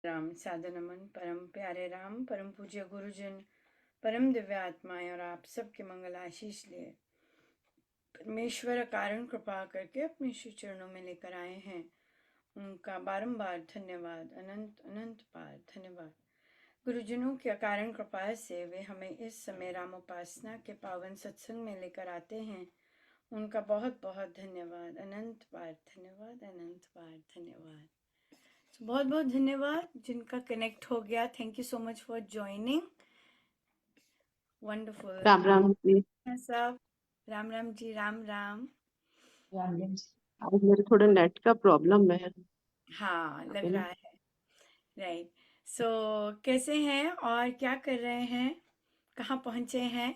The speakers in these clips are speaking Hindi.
राम साधनमन परम प्यारे राम परम पूज्य गुरुजन परम दिव्य आत्माएं और आप सबके मंगल आशीष लिए परमेश्वर कारण कृपा करके अपने श्री चरणों में लेकर आए हैं। उनका बारंबार धन्यवाद, अनंत अनंत बार धन्यवाद। गुरुजनों की अकारण कृपा से वे हमें इस समय रामोपासना के पावन सत्संग में लेकर आते हैं। उनका बहुत बहुत धन्यवाद, अनंत बार धन्यवाद, अनंत बार धन्यवाद। बहुत बहुत धन्यवाद जिनका कनेक्ट हो गया। Thank you so much for joining. Wonderful. Ram Ram ji. सब राम राम जी, राम राम। आज मेरे थोड़ा नेट का प्रॉब्लम है। हाँ, लग रहा है। राइट। सो कैसे हैं और क्या कर रहे हैं, कहाँ पहुंचे हैं?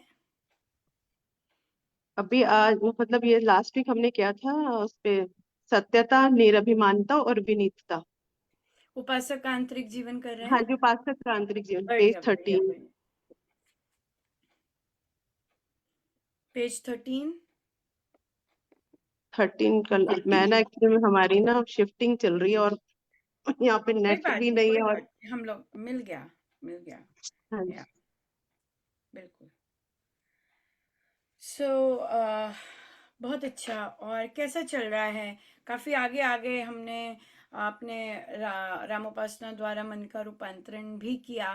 अभी आज मतलब ये लास्ट वीक हमने किया था उस पे सत्यता, निरभिमानता और विनीतता। उपासक का आंतरिक जीवन कर रहे हाँ हैं। जी, उपासक का आंतरिक जीवन, बढ़िया पेज बढ़िया 13। बढ़िया। पेज 13। 13 का मैं ना एक्चुअली में हमारी ना शिफ्टिंग चल रही है और यहाँ पे कोई नेट बात भी नहीं, नहीं कोई है और बात नहीं, हम लोग मिल गया, मिल गया। हाँ या जी। बिल्कुल। सो बहुत अच्छा। और कैसा चल रहा है? काफी आगे आगे हमने आपने रामोपासना द्वारा मन का रूपांतरण भी किया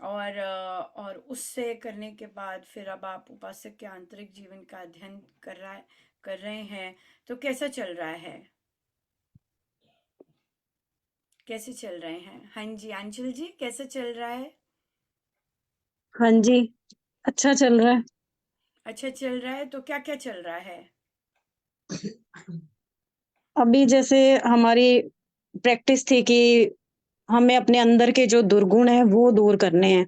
और उससे करने के बाद फिर अब आप उपासक के आंतरिक जीवन का अध्ययन कर रहे हैं। तो कैसा चल रहा है, कैसे चल रहे हैं? हाँ जी, अंशुल जी, कैसा चल रहा है? हाँ जी, अच्छा चल रहा है। अच्छा चल रहा है। तो क्या क्या चल रहा है? अभी जैसे हमारी प्रैक्टिस थी कि हमें अपने अंदर के जो दुर्गुण है वो दूर करने हैं।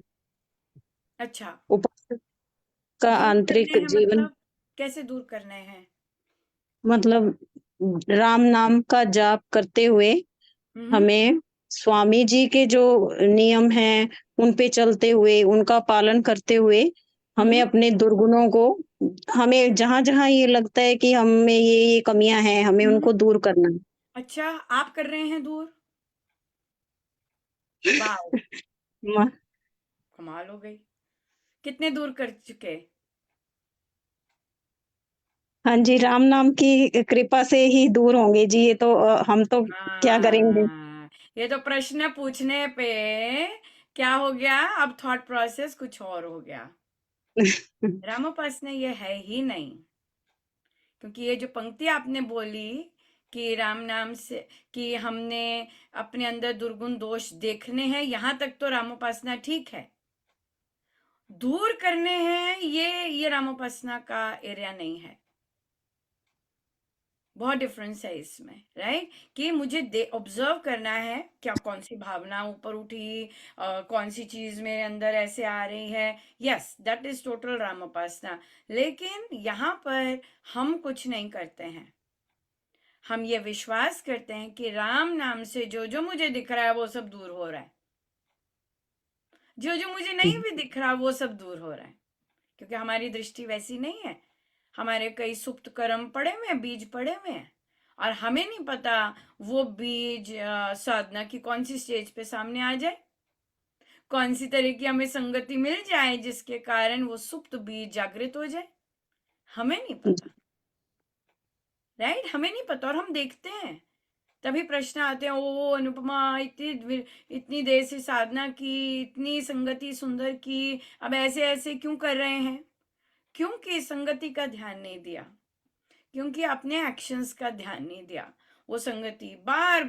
अच्छा, उपासक का दूर करने आंतरिक हैं जीवन मतलब कैसे दूर करने हैं? मतलब राम नाम का जाप करते हुए हम्म। हमें स्वामी जी के जो नियम हैं उन पे चलते हुए उनका पालन करते हुए हमें हम्म। अपने दुर्गुणों को हमें जहां जहां ये लगता है कि हम में ये कमियां हैं हमें हम्म। उनको दूर करना है। अच्छा, आप कर रहे हैं दूर? वाह, म- कमाल हो गई। कितने दूर कर चुके? हाँ जी, राम नाम की कृपा से ही दूर होंगे जी। ये तो हम तो क्या करेंगे। हाँ, ये तो प्रश्न पूछने पे क्या हो गया, अब थॉट प्रोसेस कुछ और हो गया। रामोपासना ये है ही नहीं, क्योंकि ये जो पंक्ति आपने बोली कि राम नाम से कि हमने अपने अंदर दुर्गुण दोष देखने हैं, यहां तक तो रामोपासना ठीक है। दूर करने हैं, ये रामोपासना का एरिया नहीं है। बहुत डिफरेंस है इसमें, राइट? कि मुझे ऑब्जर्व करना है क्या, कौन सी भावना ऊपर उठी, कौन सी चीज मेरे अंदर ऐसे आ रही है। यस, दैट इज टोटल रामोपासना। लेकिन यहाँ पर हम कुछ नहीं करते हैं। हम ये विश्वास करते हैं कि राम नाम से जो जो मुझे दिख रहा है वो सब दूर हो रहा है, जो जो मुझे नहीं भी दिख रहा वो सब दूर हो रहा है। क्योंकि हमारी दृष्टि वैसी नहीं है। हमारे कई सुप्त कर्म पड़े हुए हैं, बीज पड़े हुए हैं, और हमें नहीं पता वो बीज साधना की कौन सी स्टेज पे सामने आ जाए, कौन सी तरह की हमें संगति मिल जाए जिसके कारण वो सुप्त बीज जागृत हो जाए। हमें नहीं पता, राइट? हमें नहीं पता और हम देखते हैं। तभी प्रश्न आते हैं, ओ अनुपमा, इतनी इतनी देर से साधना की, इतनी संगति सुंदर की, अब ऐसे ऐसे क्यों कर रहे हैं? क्योंकि संगति का ध्यान नहीं दिया, क्योंकि अपने एक्शंस का ध्यान नहीं दिया। वो संगति बार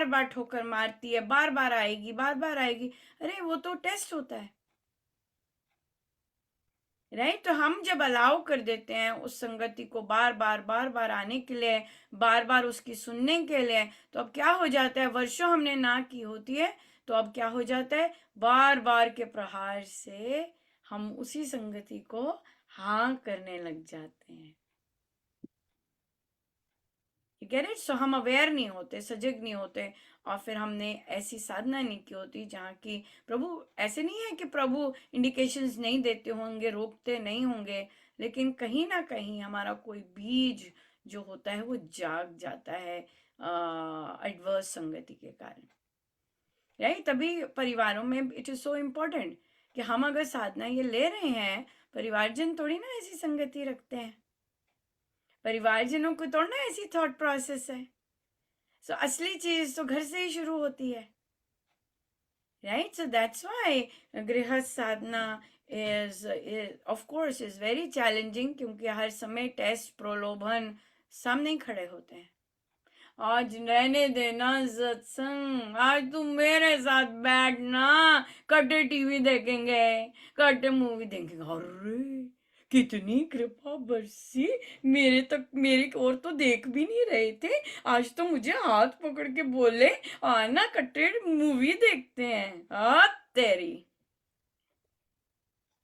बार ठोकर मारती है, बार बार आएगी, बार बार आएगी। अरे वो तो टेस्ट होता है, राइट? तो हम जब अलाउ कर देते हैं उस संगति को बार बार आने के लिए, बार बार उसकी सुनने के लिए, तो अब क्या हो जाता है? वर्षों हमने ना की होती है, तो अब क्या हो जाता है? बार बार के प्रहार से हम उसी संगति को हाँ करने लग जाते हैं। Get it? सो हम अवेयर नहीं होते, सजग नहीं होते, और फिर हमने ऐसी साधना नहीं की होती जहाँ की प्रभु, ऐसे नहीं है कि प्रभु इंडिकेशंस नहीं देते होंगे, रोकते नहीं होंगे, लेकिन कहीं ना कहीं हमारा कोई बीज जो होता है वो जाग जाता है एडवर्स संगति के कारण। राइट? तभी परिवारों में इट इज सो इम्पोर्टेंट कि हम अगर साधना ये ले रहे हैं, परिवारजन थोड़ी ना ऐसी संगति रखते हैं, परिवारजनों को थोड़ा ना ऐसी थॉट प्रोसेस है। सो असली चीज तो घर से ही शुरू होती है, राइट? सो दैट्स व्हाई गृहस्थ साधना is of course is very challenging, क्योंकि हर समय टेस्ट, प्रलोभन सामने ही खड़े होते हैं। आज रहने देना सत्संग, आज तुम मेरे साथ बैठना, कटे टीवी देखेंगे, कटे मूवी देखेंगे। अरे कितनी कृपा बरसी, मेरे तक, मेरी ओर तो देख भी नहीं रहे थे, आज तो मुझे हाथ पकड़ के बोले आना कटे मूवी देखते हैं। आ तेरी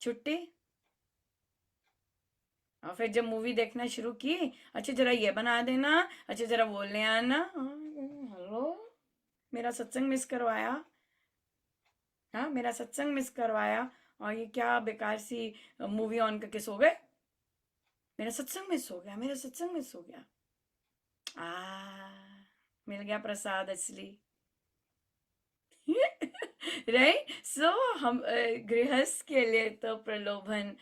छुट्टी। और फिर जब मूवी देखना शुरू की, अच्छा जरा ये बना देना, अच्छा जरा बोलने आना, हेलो, मेरा सत्संग मिस करवाया, हाँ मेरा सत्संग मिस करवाया, और ये क्या बेकार सी मूवी ऑन करके सो गए, मेरा सत्संग मिस हो गया, मेरा सत्संग मिस हो गया। मिल गया प्रसाद असली। राइट? सो हम गृहस्थ के लिए तो प्रलोभन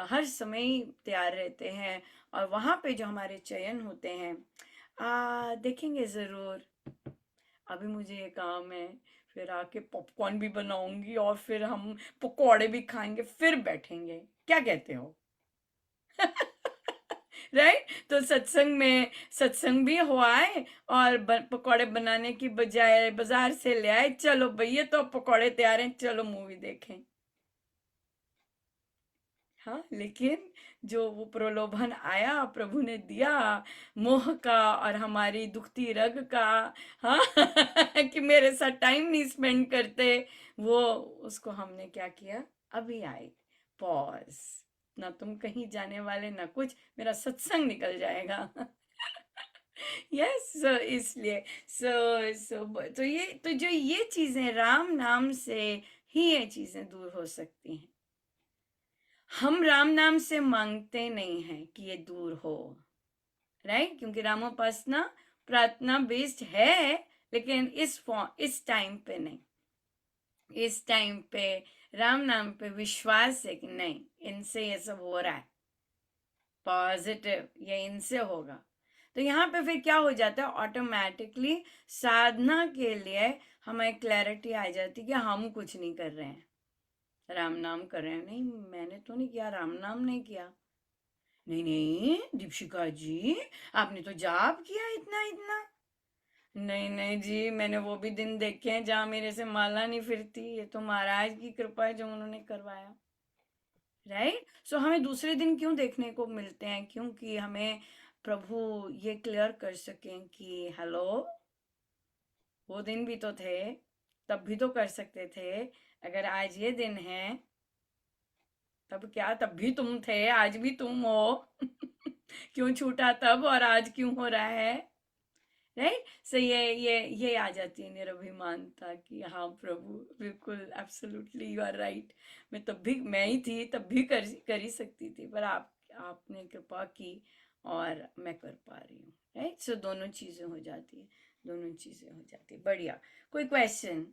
हर समय ही तैयार रहते हैं, और वहां पे जो हमारे चयन होते हैं, देखेंगे जरूर। अभी मुझे ये काम है, फिर आके पॉपकॉर्न भी बनाऊंगी, और फिर हम पकौड़े भी खाएंगे, फिर बैठेंगे। क्या कहते हो? राइट? तो सत्संग में सत्संग भी हुआ है, और पकौड़े बनाने की बजाय बाजार से ले आए, चलो भैया तो पकौड़े तैयार हैं, चलो मूवी देखें। हाँ, लेकिन जो वो प्रलोभन आया, प्रभु ने दिया, मोह का और हमारी दुखती रग का, हाँ, कि मेरे साथ टाइम नहीं स्पेंड करते, वो उसको हमने क्या किया, अभी आई पॉज, ना तुम कहीं जाने वाले ना कुछ, मेरा सत्संग निकल जाएगा। यस, सो इसलिए सो सो तो जो ये चीजें राम नाम से ही ये चीजें दूर हो सकती हैं। हम राम नाम से मांगते नहीं हैं कि ये दूर हो, राइट? क्योंकि रामोपासना प्रार्थना बेस्ड है, लेकिन इस टाइम पे नहीं। इस टाइम पे राम नाम पे विश्वास है कि नहीं, इनसे ये सब हो रहा है, पॉजिटिव, ये इनसे होगा। तो यहाँ पे फिर क्या हो जाता है, ऑटोमेटिकली साधना के लिए हमें क्लैरिटी आ जाती है कि हम कुछ नहीं कर रहे हैं, राम नाम कर रहे हैं। नहीं, मैंने तो नहीं किया, राम नाम नहीं किया। नहीं नहीं दीपशिका जी, आपने तो जाप किया इतना इतना। नहीं नहीं जी, मैंने वो भी दिन देखे हैं जहाँ मेरे से माला नहीं फिरती, ये तो महाराज की कृपा है जो उन्होंने करवाया। राइट? सो हमें दूसरे दिन क्यों देखने को मिलते हैं? क्योंकि हमें प्रभु ये क्लियर कर सकें कि हेलो, वो दिन भी तो थे, तब भी तो कर सकते थे। अगर आज ये दिन है, तब क्या, तब भी तुम थे, आज भी तुम हो। क्यों छूटा तब और आज क्यों हो रहा है? राइट? सो ये आ जाती है निरभिमानता कि हाँ प्रभु, बिल्कुल, एब्सोल्युटली यू आर राइट। तब भी मैं ही थी, तब भी कर ही सकती थी, पर आपने कृपा की और मैं कर पा रही हूँ। राइट? सो दोनों चीजें हो जाती है, दोनों चीजें हो जाती है। बढ़िया। कोई क्वेश्चन?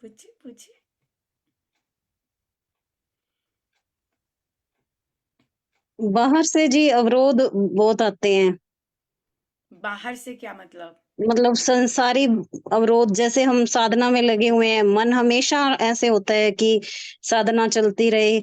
पूछिए पूछिए। बाहर से जी अवरोध बहुत आते हैं, बाहर से क्या मतलब? मतलब संसारी अवरोध। जैसे हम साधना में लगे हुए हैं, मन हमेशा ऐसे होता है कि साधना चलती रहे,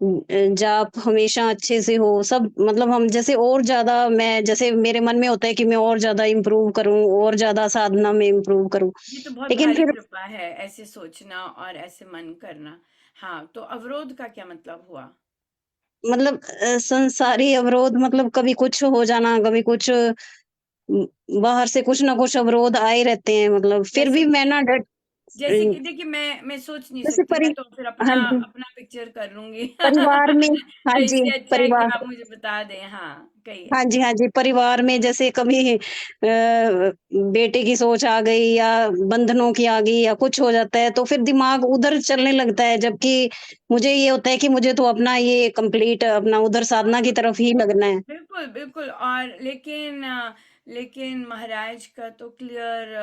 जाप हमेशा अच्छे से हो, सब मतलब हम जैसे और ज्यादा, मैं जैसे मेरे मन में होता है कि मैं और ज्यादा इम्प्रूव करूं, और ज्यादा साधना में इम्प्रूव करूं। ये तो बहुत लेकिन भारी फिर कृपा है, ऐसे सोचना और ऐसे मन करना। हाँ, तो अवरोध का क्या मतलब हुआ? मतलब संसारी अवरोध, मतलब कभी कुछ हो जाना, कभी कुछ बाहर से कुछ ना कुछ अवरोध आए रहते हैं, मतलब फिर जैसे भी कि मैं ना डट जैसे कि देखिए, मैं सोच नहीं जैसे सकती, मैं तो फिर हाँ अपना जी, अपना पिक्चर कर लूंगी। परिवार में, तो हाँ जी, इससे अच्छा है कि परिवार, आप मुझे बता दें। हाँ, कहिए। हाँ जी, हाँ जी, परिवार में जैसे कभी बेटे की सोच आ गई, या बंधनों की आ गई, या कुछ हो जाता है, तो फिर दिमाग उधर चलने लगता है, जबकि मुझे ये होता है कि मुझे तो अपना ये कंप्लीट अपना उधर साधना की तरफ ही लगना है। बिल्कुल बिल्कुल। और लेकिन लेकिन महाराज का तो क्लियर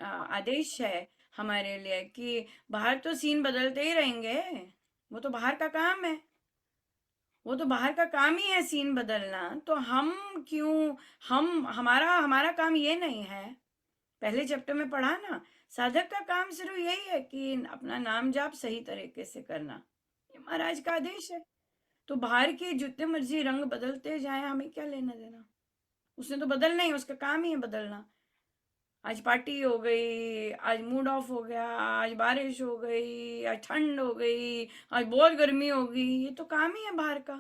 आदेश है हमारे लिए कि बाहर तो सीन बदलते ही रहेंगे, वो तो बाहर का काम है, वो तो बाहर का काम ही है सीन बदलना। तो हम क्यों, हम हमारा हमारा काम ये नहीं है। पहले चैप्टर में पढ़ा ना, साधक का काम सिर्फ यही है कि अपना नाम जाप सही तरीके से करना, ये महाराज का आदेश है। तो बाहर के जितने मर्जी रंग बदलते जाए, हमें क्या लेना देना, उसने तो बदलना ही, उसका काम ही है बदलना। आज पार्टी हो गई, आज मूड ऑफ हो गया, आज बारिश हो गई, आज ठंड हो गई, आज बहुत गर्मी हो गई, ये तो काम ही है बाहर का,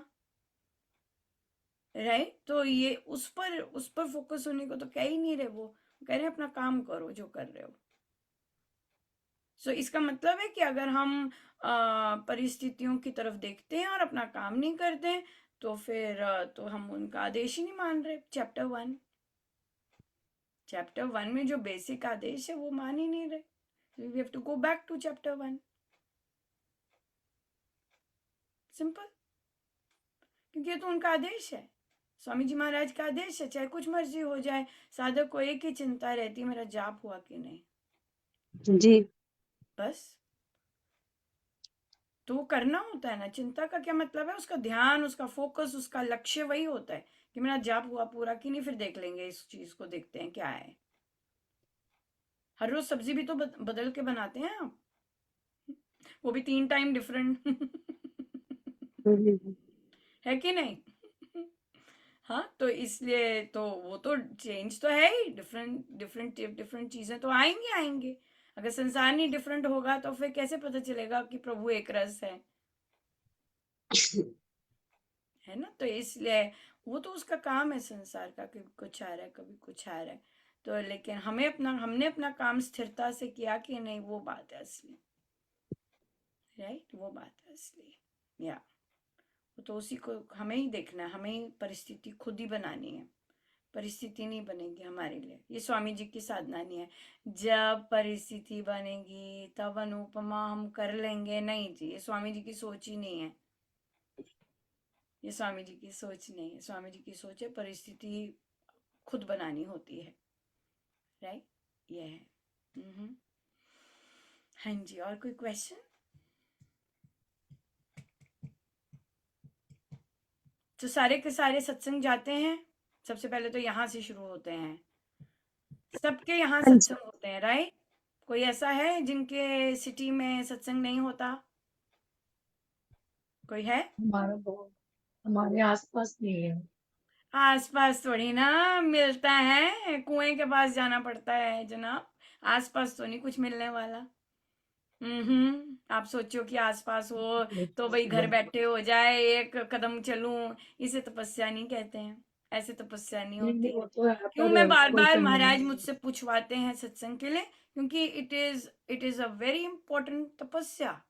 राइट। तो ये उस पर फोकस होने को तो कह ही नहीं रहे, वो कह रहे हैं अपना काम करो जो कर रहे हो। सो इसका मतलब है कि अगर हम परिस्थितियों की तरफ देखते हैं और अपना काम नहीं करते हैं, तो फिर तो हम उनका आदेश ही नहीं मान रहे। चैप्टर वन में जो बेसिक आदेश है वो मान ही नहीं रहे। We have to go back to chapter one, simple. क्योंकि ये तो उनका आदेश है, स्वामी जी महाराज का आदेश है, चाहे कुछ मर्जी हो जाए, साधक को एक ही चिंता रहती है, मेरा जाप हुआ कि नहीं, जी बस। तो वो करना होता है ना, चिंता का क्या मतलब है, उसका ध्यान, उसका फोकस, उसका लक्ष्य वही होता है कि मेरा जाप हुआ पूरा कि नहीं, फिर देख लेंगे, इस चीज को देखते हैं क्या है। हर रोज सब्जी भी तो बदल के बनाते हैं आप, वो भी 3 टाइम डिफरेंट है कि नहीं हाँ, तो इसलिए तो वो तो चेंज तो है ही, डिफरेंट डिफरेंट डिफरेंट चीजें तो आएंगी आएंगी। अगर संसार नहीं डिफरेंट होगा तो फिर कैसे पता चलेगा कि प्रभु एक रस है ना। तो इसलिए वो तो उसका काम है संसार का, कभी कुछ आ रहा है कभी कुछ आ रहा है। तो लेकिन हमने अपना काम स्थिरता से किया कि नहीं, वो बात है असली, राइट, वो बात है असली। या वो तो उसी को हमें ही देखना है, हमें ही परिस्थिति खुद ही बनानी है, परिस्थिति नहीं बनेगी हमारे लिए। ये स्वामी जी की साधना नहीं है, जब परिस्थिति बनेगी तब अनुपमा हम कर लेंगे, नहीं जी, ये स्वामी जी की सोच ही नहीं है, ये स्वामी जी की सोच नहीं है। स्वामी जी की सोच है परिस्थिति खुद बनानी होती है, राइट, ये है। हाँ जी, और कोई क्वेश्चन? तो सारे के सारे सत्संग जाते हैं, सबसे पहले तो यहाँ से शुरू होते हैं, सबके यहाँ हाँ जी। सत्संग होते हैं, राइट। कोई ऐसा है जिनके सिटी में सत्संग नहीं होता? कोई है? हमारा बहुत, हमारे आसपास नहीं है। आसपास थोड़ी ना मिलता है, कुएं के पास जाना पड़ता है जनाब, आसपास तो नहीं कुछ मिलने वाला। आप सोचो कि आसपास हो तो भाई घर बैठे हो जाए, एक कदम चलूं, इसे तपस्या नहीं कहते हैं, ऐसे तपस्या नहीं नहीं नहीं, होती। वो तो है क्यों पर मैं बार कोई बार करने महाराज वाला नहीं। मुझसे पूछवाते हैं सत्संग के लिए? क्योंकि it is a very important तपस्या,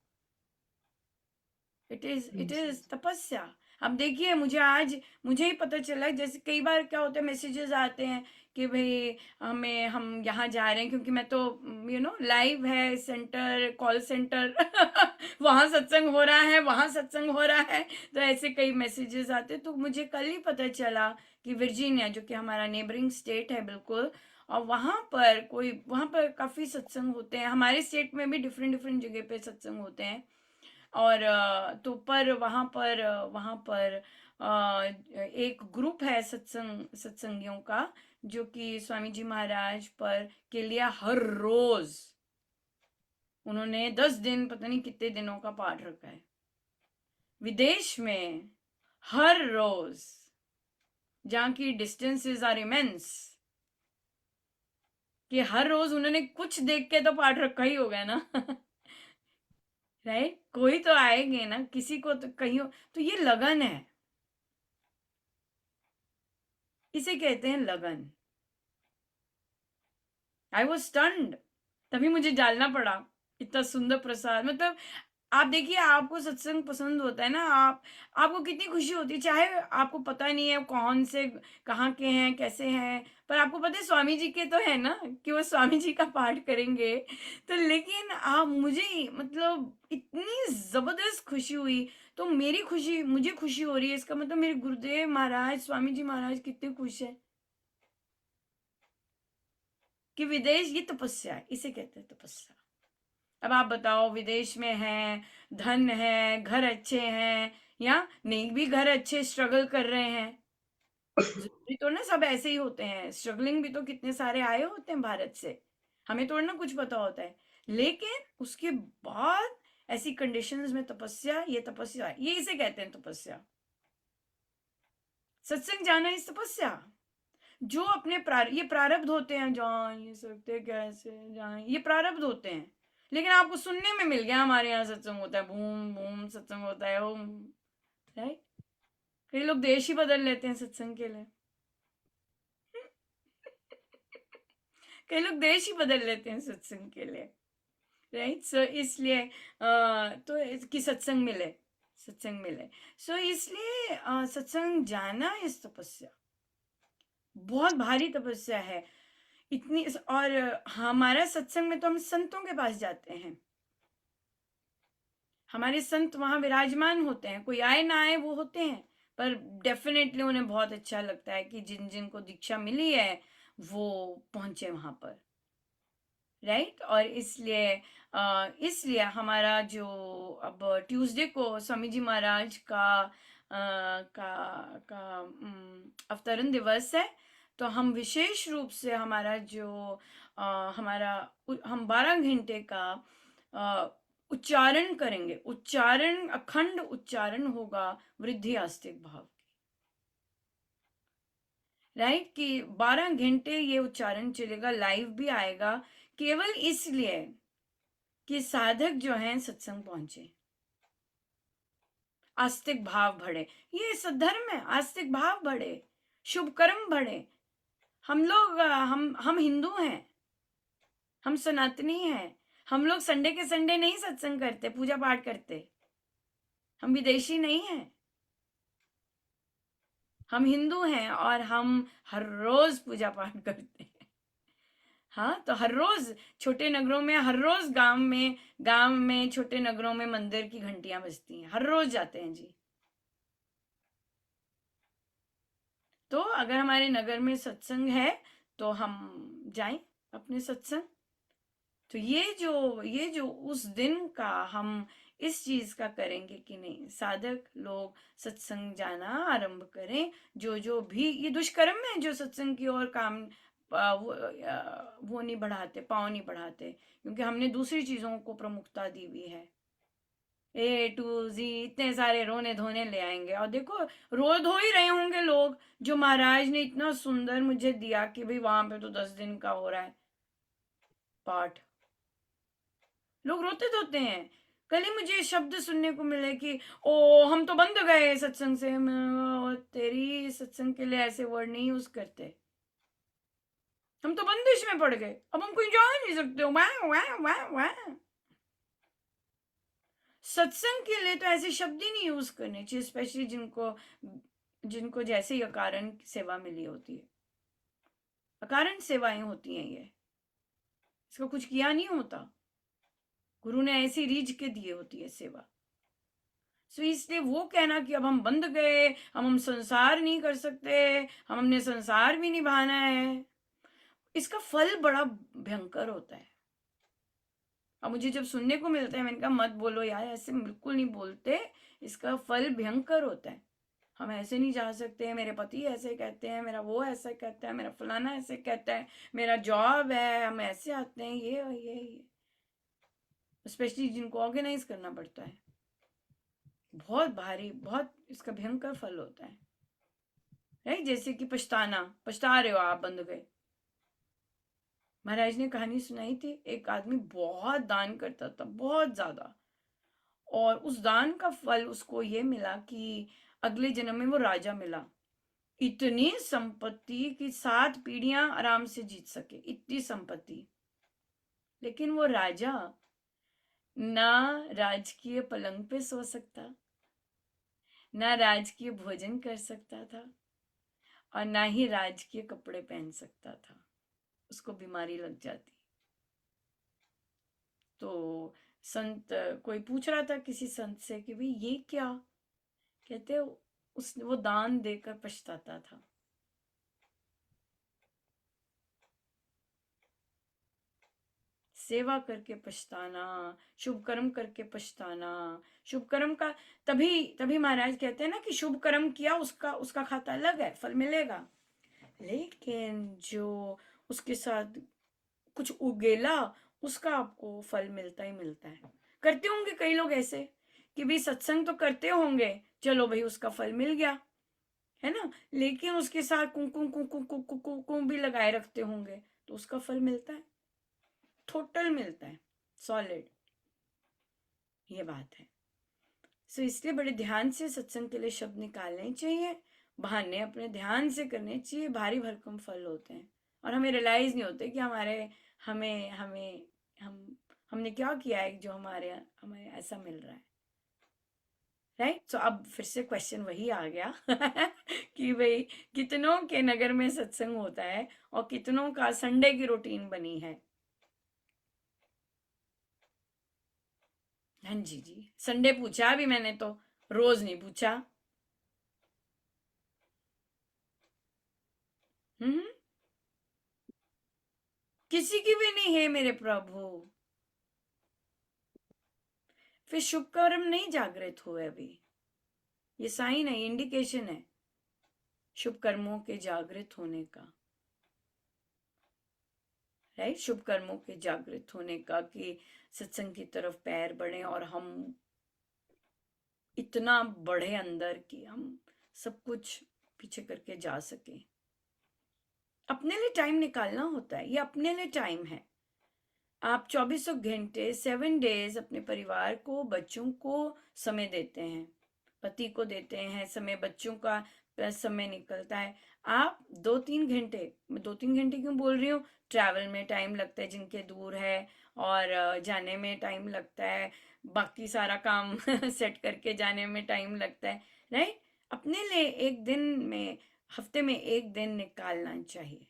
इट इज तपस्या। अब देखिए, मुझे ही पता चला, जैसे कई बार क्या होता है, मैसेजेस आते हैं कि भाई हम यहाँ जा रहे हैं, क्योंकि मैं तो लाइव है सेंटर, कॉल सेंटर वहां सत्संग हो रहा है, वहां सत्संग हो रहा है, तो ऐसे कई मैसेजेस आते। तो मुझे कल ही पता चला कि वर्जीनिया, जो कि हमारा नेबरिंग स्टेट है बिल्कुल, और वहां पर काफी सत्संग होते हैं। हमारे स्टेट में भी डिफरेंट डिफरेंट जगह पे सत्संग होते हैं। और तो पर वहाँ पर एक ग्रुप है सत्संगियों का, जो कि स्वामी जी महाराज पर के लिए हर रोज उन्होंने 10 दिन, पता नहीं कितने दिनों का पाठ रखा है, विदेश में, हर रोज, जहाँ की डिस्टेंसेस आर इमेंस, कि हर रोज उन्होंने कुछ देख के तो पाठ रखा ही होगा ना राइट, कोई तो आएंगे ना, किसी को तो कहीं तो ये लगन है, इसे कहते हैं लगन। आई वॉज स्टन्ड, तभी मुझे डालना पड़ा, इतना सुंदर प्रसाद। मतलब आप देखिए, आपको सत्संग पसंद होता है ना, आपको कितनी खुशी होती है, चाहे आपको पता नहीं है कौन से, कहाँ के हैं, कैसे हैं, पर आपको पता है स्वामी जी के तो है ना, कि वो स्वामी जी का पाठ करेंगे। तो लेकिन आप मुझे, मतलब इतनी जबरदस्त खुशी हुई, तो मुझे खुशी हो रही है, इसका मतलब मेरे गुरुदेव महाराज, स्वामी जी महाराज कितने खुश है, कि विदेश ये तपस्या है, इसे कहते हैं तपस्या। अब आप बताओ, विदेश में है, धन है, घर अच्छे हैं, या नहीं भी घर अच्छे, स्ट्रगल कर रहे हैं। जरूरी तो ना सब ऐसे ही होते हैं, स्ट्रगलिंग भी तो कितने सारे आए होते हैं भारत से, हमें तो ना कुछ पता होता है। लेकिन उसके बाद ऐसी कंडीशंस में तपस्या, ये तपस्या है, ये इसे कहते हैं तपस्या। सत्संग जाना इस तपस्या, जो अपने ये प्रारब्ध होते हैं, जान ये सकते कैसे जान, ये प्रारब्ध होते हैं। लेकिन आपको सुनने में मिल गया हमारे यहाँ सत्संग होता है, बूम बूम सत्संग होता है, ओम, राइट। कई लोग देश ही बदल लेते हैं सत्संग के लिए। कई लोग देश ही बदल लेते हैं सत्संग के लिए, राइट। सो इसलिए तो कि सत्संग मिले, सत्संग मिले। सो इसलिए सत्संग जाना इस तपस्या, बहुत भारी तपस्या है इतनी। और हमारा सत्संग में तो हम संतों के पास जाते हैं, हमारे संत वहां विराजमान होते हैं, कोई आए ना आए वो होते हैं, पर डेफिनेटली उन्हें बहुत अच्छा लगता है कि जिन जिन को दीक्षा मिली है वो पहुंचे वहां पर, राइट। और इसलिए हमारा जो अब ट्यूसडे को स्वामी जी महाराज का अवतरण दिवस है, तो हम विशेष रूप से हमारा जो हमारा हम 12 घंटे का उच्चारण करेंगे, उच्चारण अखंड उच्चारण होगा वृद्धि आस्तिक भाव, राइट। कि 12 घंटे ये उच्चारण चलेगा, लाइव भी आएगा, केवल इसलिए कि साधक जो हैं सत्संग पहुंचे, आस्तिक भाव बढ़े। ये सद्धर्म है, आस्तिक भाव बढ़े, शुभ कर्म बढ़े। हम लोग हम हिंदू हैं, हम सनातनी हैं, हम लोग संडे के संडे नहीं सत्संग करते, पूजा पाठ करते, हम विदेशी नहीं हैं, हम हिंदू हैं और हम हर रोज पूजा पाठ करते हैं। हाँ, तो हर रोज छोटे नगरों में, हर रोज गांव में छोटे नगरों में मंदिर की घंटियां बजती हैं, हर रोज जाते हैं जी। तो अगर हमारे नगर में सत्संग है तो हम जाएं अपने सत्संग। तो ये जो उस दिन का हम इस चीज का करेंगे कि नहीं, साधक लोग सत्संग जाना आरंभ करें। जो भी ये दुष्कर्म है जो सत्संग की ओर काम वो नहीं बढ़ाते, पाँव नहीं बढ़ाते, क्योंकि हमने दूसरी चीजों को प्रमुखता दी हुई है। ए टू जी इतने सारे रोने धोने ले आएंगे, और देखो रो धो ही रहे होंगे लोग, जो महाराज ने इतना सुंदर मुझे दिया कि भाई वहां पे तो 10 दिन का हो रहा है पाठ, लोग रोते धोते हैं। कल ही मुझे शब्द सुनने को मिले कि ओ हम तो बंद गए सत्संग से। तेरी सत्संग के लिए ऐसे वर्ड नहीं यूज करते, हम तो बंदिश में पड़ गए, अब हम कोई जा नहीं सकते। वाह वाह वाह वाह, सत्संग के लिए तो ऐसे शब्द ही नहीं यूज करने चाहिए, स्पेशली जिनको जैसे ही अकारण सेवा मिली होती है, अकारण सेवाएं होती हैं, ये इसका कुछ किया नहीं होता, गुरु ने ऐसी रीझ के दिए होती है सेवा। सो इसलिए वो कहना कि अब हम बंद गए, हम संसार नहीं कर सकते, हमने संसार भी निभाना है, इसका फल बड़ा भयंकर होता है। अब मुझे जब सुनने को मिलता है, मैंने कहा मत बोलो यार, ऐसे बिल्कुल नहीं बोलते, इसका फल भयंकर होता है। हम ऐसे नहीं जा सकते, मेरे पति ऐसे कहते हैं, मेरा वो ऐसा कहता है, मेरा फलाना ऐसे कहता है, मेरा जॉब है, हम ऐसे आते हैं, ये स्पेशली जिनको ऑर्गेनाइज करना पड़ता है, बहुत भारी, बहुत इसका भयंकर फल होता है, राइट। जैसे कि पछता रहे हो आप, बंद गए। महाराज ने कहानी सुनाई थी, एक आदमी बहुत दान करता था, बहुत ज्यादा, और उस दान का फल उसको ये मिला कि अगले जन्म में वो राजा मिला, इतनी संपत्ति कि 7 पीढ़ियां आराम से जीत सके, इतनी संपत्ति। लेकिन वो राजा ना राजकीय पलंग पे सो सकता, ना राजकीय भोजन कर सकता था, और ना ही राजकीय कपड़े पहन सकता था, उसको बीमारी लग जाती। तो संत कोई पूछ रहा था किसी संत से कि भाई ये क्या, कहते वो दान देकर पछताता था। सेवा करके पछताना, शुभ कर्म करके पछताना। शुभ कर्म का तभी तभी महाराज कहते हैं ना कि शुभ कर्म किया उसका उसका खाता अलग है, फल मिलेगा। लेकिन जो उसके साथ कुछ उगेला, उसका आपको फल मिलता ही मिलता है। करते होंगे कई लोग ऐसे कि भाई सत्संग तो करते होंगे, चलो भाई उसका फल मिल गया, है ना, लेकिन उसके साथ कुमकुम कुमकुम कुमकुम कुमकुम भी लगाए रखते होंगे, तो उसका फल मिलता है, टोटल मिलता है, सॉलिड। ये बात है। सो इसलिए बड़े ध्यान से सत्संग के लिए शब्द निकालने चाहिए, बहाने अपने ध्यान से करने चाहिए, भारी भरकम फल होते हैं और हमें रियलाइज नहीं होते कि हमारे हमें हमें हम हमने क्या किया है जो हमारे हमें ऐसा मिल रहा है। राइट। सो अब फिर से क्वेश्चन वही आ गया कि भाई कितनों के नगर में सत्संग होता है और कितनों का संडे की रूटीन बनी है। हाँ जी जी, संडे पूछा अभी मैंने, तो रोज नहीं पूछा। हम्म, किसी की भी नहीं है मेरे प्रभु। फिर शुभ कर्म नहीं जागृत हुए अभी, ये साइन है, इंडिकेशन है शुभ कर्मों के जागृत होने का। राइट, शुभ कर्मों के जागृत होने का कि सत्संग की तरफ पैर बढ़े और हम इतना बढ़े अंदर कि हम सब कुछ पीछे करके जा सके। अपने लिए टाइम निकालना होता है, ये अपने लिए टाइम है। आप 24 घंटे 7 डेज अपने परिवार को, बच्चों को समय देते हैं, पति को देते हैं समय, बच्चों का समय निकलता है। आप 2-3 घंटे, मैं 2-3 घंटे क्यों बोल रही हूँ, ट्रैवल में टाइम लगता है जिनके दूर है, और जाने में टाइम लगता है, बाकी सारा काम सेट करके जाने में टाइम लगता है। राइट, अपने लिए एक दिन में, हफ्ते में एक दिन निकालना चाहिए।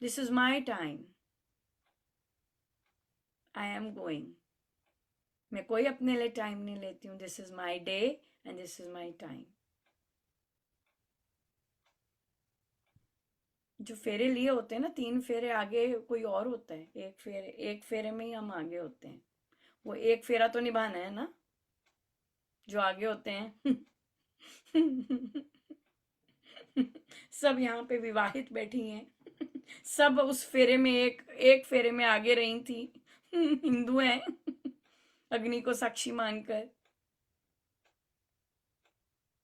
This is my time, I am going. मैं कोई अपने लिए टाइम नहीं लेती हूँ, this is my day and this is my time. जो फेरे लिए होते हैं ना, 3 फेरे आगे कोई और होता है, एक फेरे में ही हम आगे होते हैं। वो एक फेरा तो निभाना है ना, जो आगे होते हैं। सब यहाँ पे विवाहित बैठी हैं, सब उस फेरे में एक फेरे में आगे रही थी। हिंदू हैं, अग्नि को साक्षी मानकर।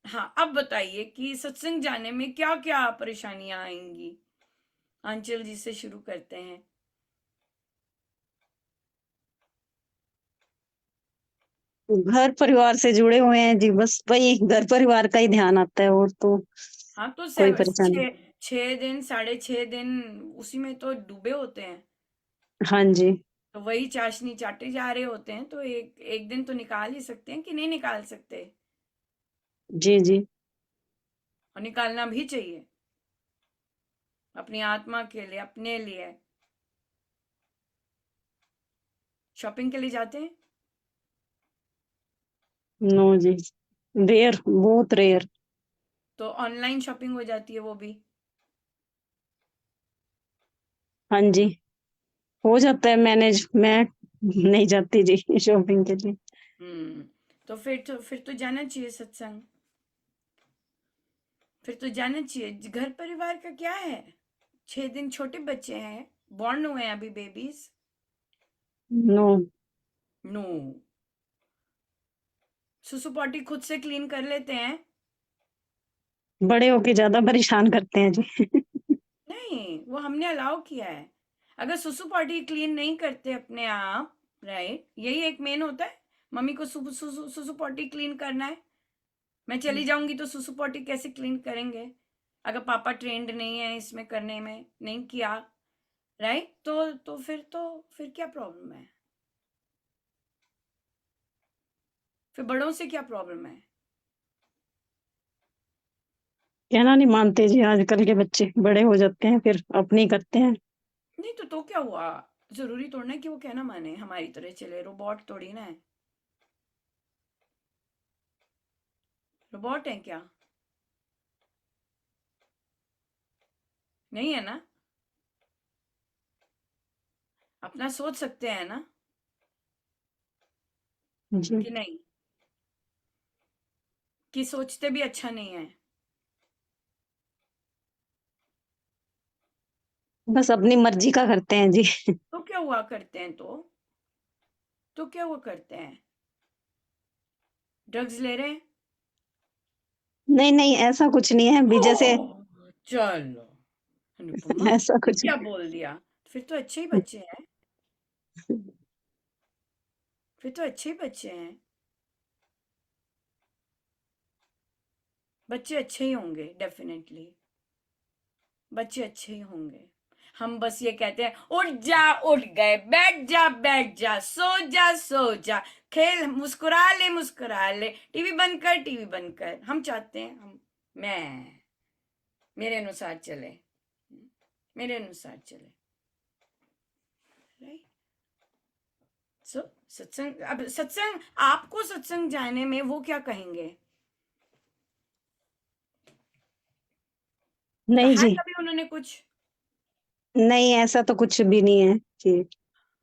हाँ, अब बताइए कि सत्संग जाने में क्या क्या परेशानियां आएंगी। आंचल जी से शुरू करते हैं। घर परिवार से जुड़े हुए हैं जी, बस वही घर परिवार का ही ध्यान आता है, और तो हाँ, तो कोई परेशानी। 6 दिन 6.5 दिन उसी में तो डूबे होते हैं, हाँ जी। तो वही चाशनी चाटे जा रहे होते हैं, तो एक एक दिन तो निकाल ही सकते हैं कि नहीं निकाल सकते, जी जी। और निकालना भी चाहिए अपनी आत्मा के लिए, अपने लिए। शॉपिंग के लिए जाते हैं? नो जी, रेयर, बहुत रेयर। तो ऑनलाइन शॉपिंग हो जाती है वो भी। हाँ जी, हो जाता है मैनेज। मैं नहीं जाती जी शॉपिंग के लिए। हम्म, तो फिर तो जाना चाहिए सत्संग, फिर तो जाना चाहिए। घर परिवार का क्या है, 6 दिन छोटे बच्चे हैं, बॉर्न हुए हैं अभी बेबीज। नो। नो, सुसु पॉटी खुद से क्लीन कर लेते हैं? बड़े होके ज्यादा परेशान करते हैं जी। नहीं, वो हमने अलाउ किया है। अगर सुसु पॉटी क्लीन नहीं करते अपने आप, राइट, यही एक मेन होता है, मम्मी को सुसु पॉटी क्लीन करना है, मैं चली जाऊंगी तो सुसु पॉटी कैसे क्लीन करेंगे अगर पापा ट्रेंड नहीं है इसमें करने में, नहीं किया, राइट, तो फिर क्या प्रॉब्लम है, फिर बड़ों से क्या प्रॉब्लम है? कहना नहीं मानते जी, आजकल के बच्चे बड़े हो जाते हैं फिर अपनी करते हैं। नहीं तो क्या हुआ, जरूरी थोड़ा ना कि वो कहना माने, हमारी तरह चले, रोबोट थोड़ी ना है, रोबोट है क्या, नहीं है ना। अपना सोच सकते हैं ना जी कि नहीं, कि सोचते भी अच्छा नहीं है? बस अपनी मर्जी का करते हैं जी। तो क्या हुआ करते हैं? तो क्या हुआ करते हैं? ड्रग्स ले रहे हैं? नहीं नहीं, ऐसा कुछ नहीं है अभी, जैसे ओह, चलो अनुपमा, ऐसा ये कुछ क्या बोल दिया? फिर तो अच्छे ही बच्चे हैं, फिर तो अच्छे ही बच्चे हैं, बच्चे अच्छे ही होंगे, डेफिनेटली बच्चे अच्छे ही होंगे। हम बस ये कहते हैं उठ जा उठ गए, बैठ जा, सो जा, खेल, मुस्कुरा ले, टीवी बंद कर। हम चाहते हैं मैं मेरे अनुसार चले, मेरे अनुसार चले, राइट? सो सत्संग, अब सत्संग, आपको सत्संग जाने में वो क्या कहेंगे? नहीं कहा है जी, कभी उन्होंने कुछ? नहीं ऐसा तो कुछ भी नहीं है जी।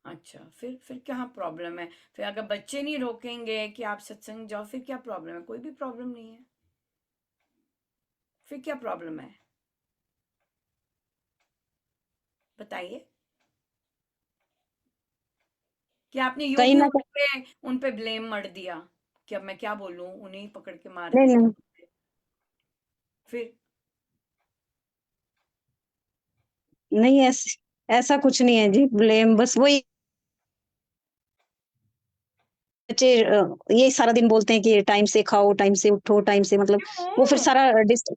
अच्छा, फिर क्या प्रॉब्लम है? फिर अगर बच्चे नहीं रोकेंगे कि आप सत्संग जाओ, फिर क्या प्रॉब्लम है? कोई भी प्रॉब्लम नहीं है, फिर क्या प्रॉब्लम है? बताइए। कि आपने यूं कहीं ही ना कहीं, उन पे ब्लेम मर दिया कि अब मैं क्या बोलूं, उन्हें ही पकड़ के मार नहीं देंगे? नहीं फिर नहीं, ऐसा कुछ नहीं है जी, ब्लेम बस वही बच्चे ये सारा दिन बोलते हैं कि टाइम से खाओ, टाइम से उठो, टाइम से, मतलब वो फिर क्यों? सारा डिस्ट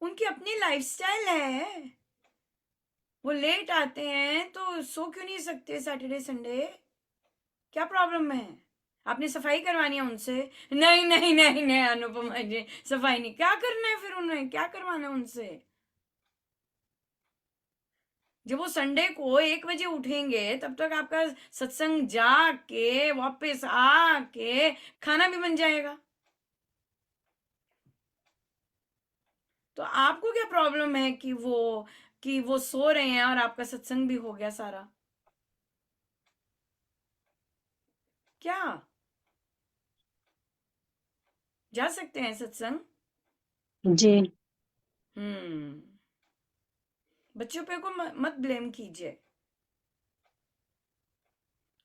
उनकी अपनी लाइफस्टाइल है, वो लेट आते हैं तो सो क्यों नहीं सकते सैटरडे संडे? क्या प्रॉब्लम है? आपने सफाई करवानी है उनसे? नहीं नहीं नहीं नहीं अनुपमा जी, सफाई नहीं, क्या करना है फिर उन्हें, क्या करवाना है उनसे? जब वो संडे को 1 बजे उठेंगे तब तक आपका सत्संग जाके वापस आके खाना भी बन जाएगा। तो आपको क्या प्रॉब्लम है कि वो सो रहे हैं और आपका सत्संग भी हो गया सारा? क्या जा सकते हैं सत्संग? जी। हम्म। बच्चों पे को मत ब्लेम कीजिए,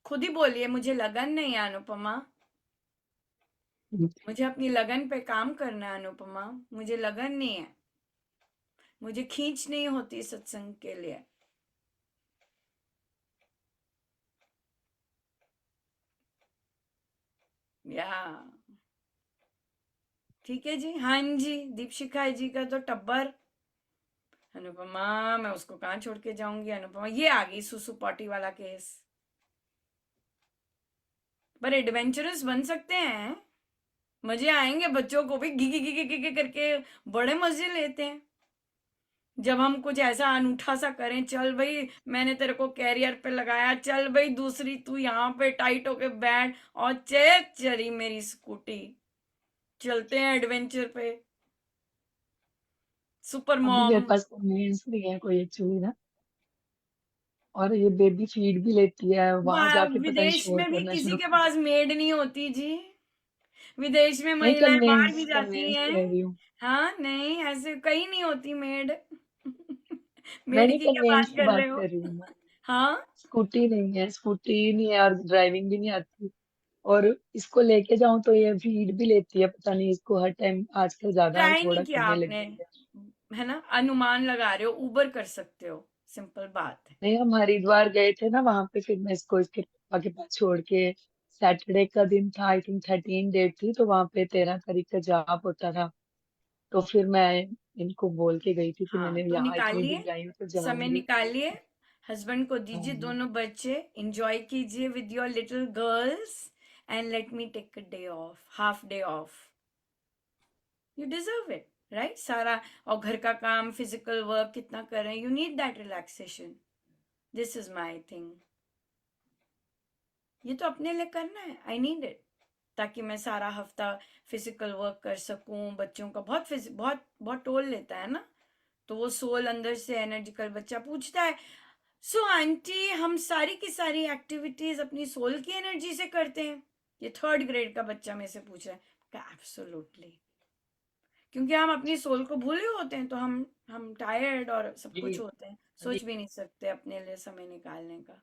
खुद ही बोलिए मुझे लगन नहीं है अनुपमा, मुझे अपनी लगन पे काम करना है अनुपमा, मुझे लगन नहीं है, मुझे खींच नहीं होती सत्संग के लिए। या ठीक है जी, हाँ जी, दीपशिखा जी का तो टब्बर। अनुपमा, मैं उसको कहाँ छोड़ के जाऊंगी अनुपमा, ये आ गई सुसु पॉटी वाला केस। पर एडवेंचरस बन सकते हैं, मजे आएंगे, बच्चों को भी घी घी घी घी घी करके बड़े मजे लेते हैं। जब हम कुछ ऐसा अनूठा सा करें, चल भाई मैंने तेरे को कैरियर पे लगाया, चल भाई दूसरी तू यहाँ पे टाइट होके बैठ, और चली मेरी स्कूटी, चलते हैं एडवेंचर पे, सुपर अभी मेरे मॉम। पास कन्वीनियंस नहीं है कोई एक्चुअली ना, और ये बेबी फीड भी लेती है, वहां जाके पता नहीं विदेश शोर में भी करना किसी शुरू के कर पास दिया। मेड नहीं होती जी, विदेश में नहीं, महिलाएं बाहर भी कन्वेंस जाती कन्वेंस हैं। कह रही हूँ। हाँ नहीं, ऐसे कहीं नहीं होती मेड। मेड नहीं, की क्या कन्वेंस बात की कर बात रहे हो? कर रही हूँ मैं। हाँ, स्कूटी नहीं है और ड्राइविंग भी नहीं आती। और इसको लेके जाऊं तो ये फीड भी लेती है, पता नहीं इसको हर टाइम आजकल ज्यादा ट्राई नहीं थोड़ा किया करने आपने, लगी है। है ना? अनुमान लगा रहे हो, उबर कर सकते हो, सिंपल बात है। नहीं, हम हरिद्वार गए थे ना, वहां पे फिर मैं इसको इसके पापा के पास छोड़ के, सैटरडे का दिन था, आई थिंक 13 डेट थी, तो वहां पे 13 तारीख का जाप होता था। तो फिर मैं इनको बोल के गई थी कि हाँ, मैंने तो यहाँ इतने निकालिए, दिन आई हूँ तो समय जाऊंगी। निकालिए, हस्बैंड को हाँ, दीजिए दोनों बच्चे, एंजॉय कीजिए with your little girls, and let me take a day off, half day off, you deserve it, right? Sara, और घर का काम, फिजिकल वर्क कितना कर रहे हैं, you need that relaxation, this is my thing. ये तो अपने लिए करना है, आई नीड इट, ताकि मैं सारा हफ्ता फिजिकल वर्क कर सकूं। बच्चों का बहुत बहुत टोल लेता है ना, तो वो सोल अंदर से एनर्जिकल बच्चा पूछता है, सो आंटी, हम सारी की सारी एक्टिविटीज अपनी सोल की एनर्जी से करते हैं? ये 3rd ग्रेड का बच्चा मेरे से पूछ रहा है। एब्सोल्युटली, क्योंकि हम अपनी सोल को भूले होते हैं, तो हम टायर्ड और सब जी कुछ होते हैं, जी सोच भी नहीं सकते अपने लिए समय निकालने का,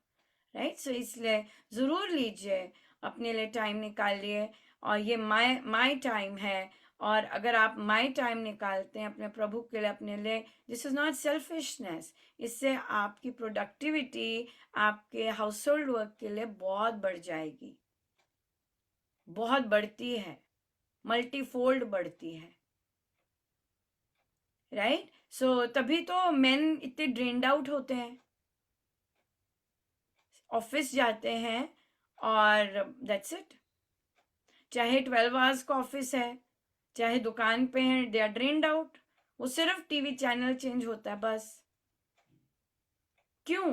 राइट? सो इसलिए जरूर लीजिए, अपने लिए टाइम निकालिए, और ये माय टाइम है। और अगर आप माय टाइम निकालते हैं अपने प्रभु के लिए, अपने लिए, दिस इज नॉट सेल्फिशनेस। इससे आपकी प्रोडक्टिविटी आपके हाउस होल्ड वर्क के लिए बहुत बढ़ जाएगी, बहुत बढ़ती है, मल्टीफोल्ड बढ़ती है, राइट? सो तभी तो मेन इतने ड्रेन्ड आउट होते हैं, ऑफिस जाते हैं और दैट्स इट। चाहे 12 आवर्स का ऑफिस है, चाहे दुकान पे हैं, दे आर ड्रेन्ड आउट। वो सिर्फ टीवी चैनल चेंज होता है बस। क्यों?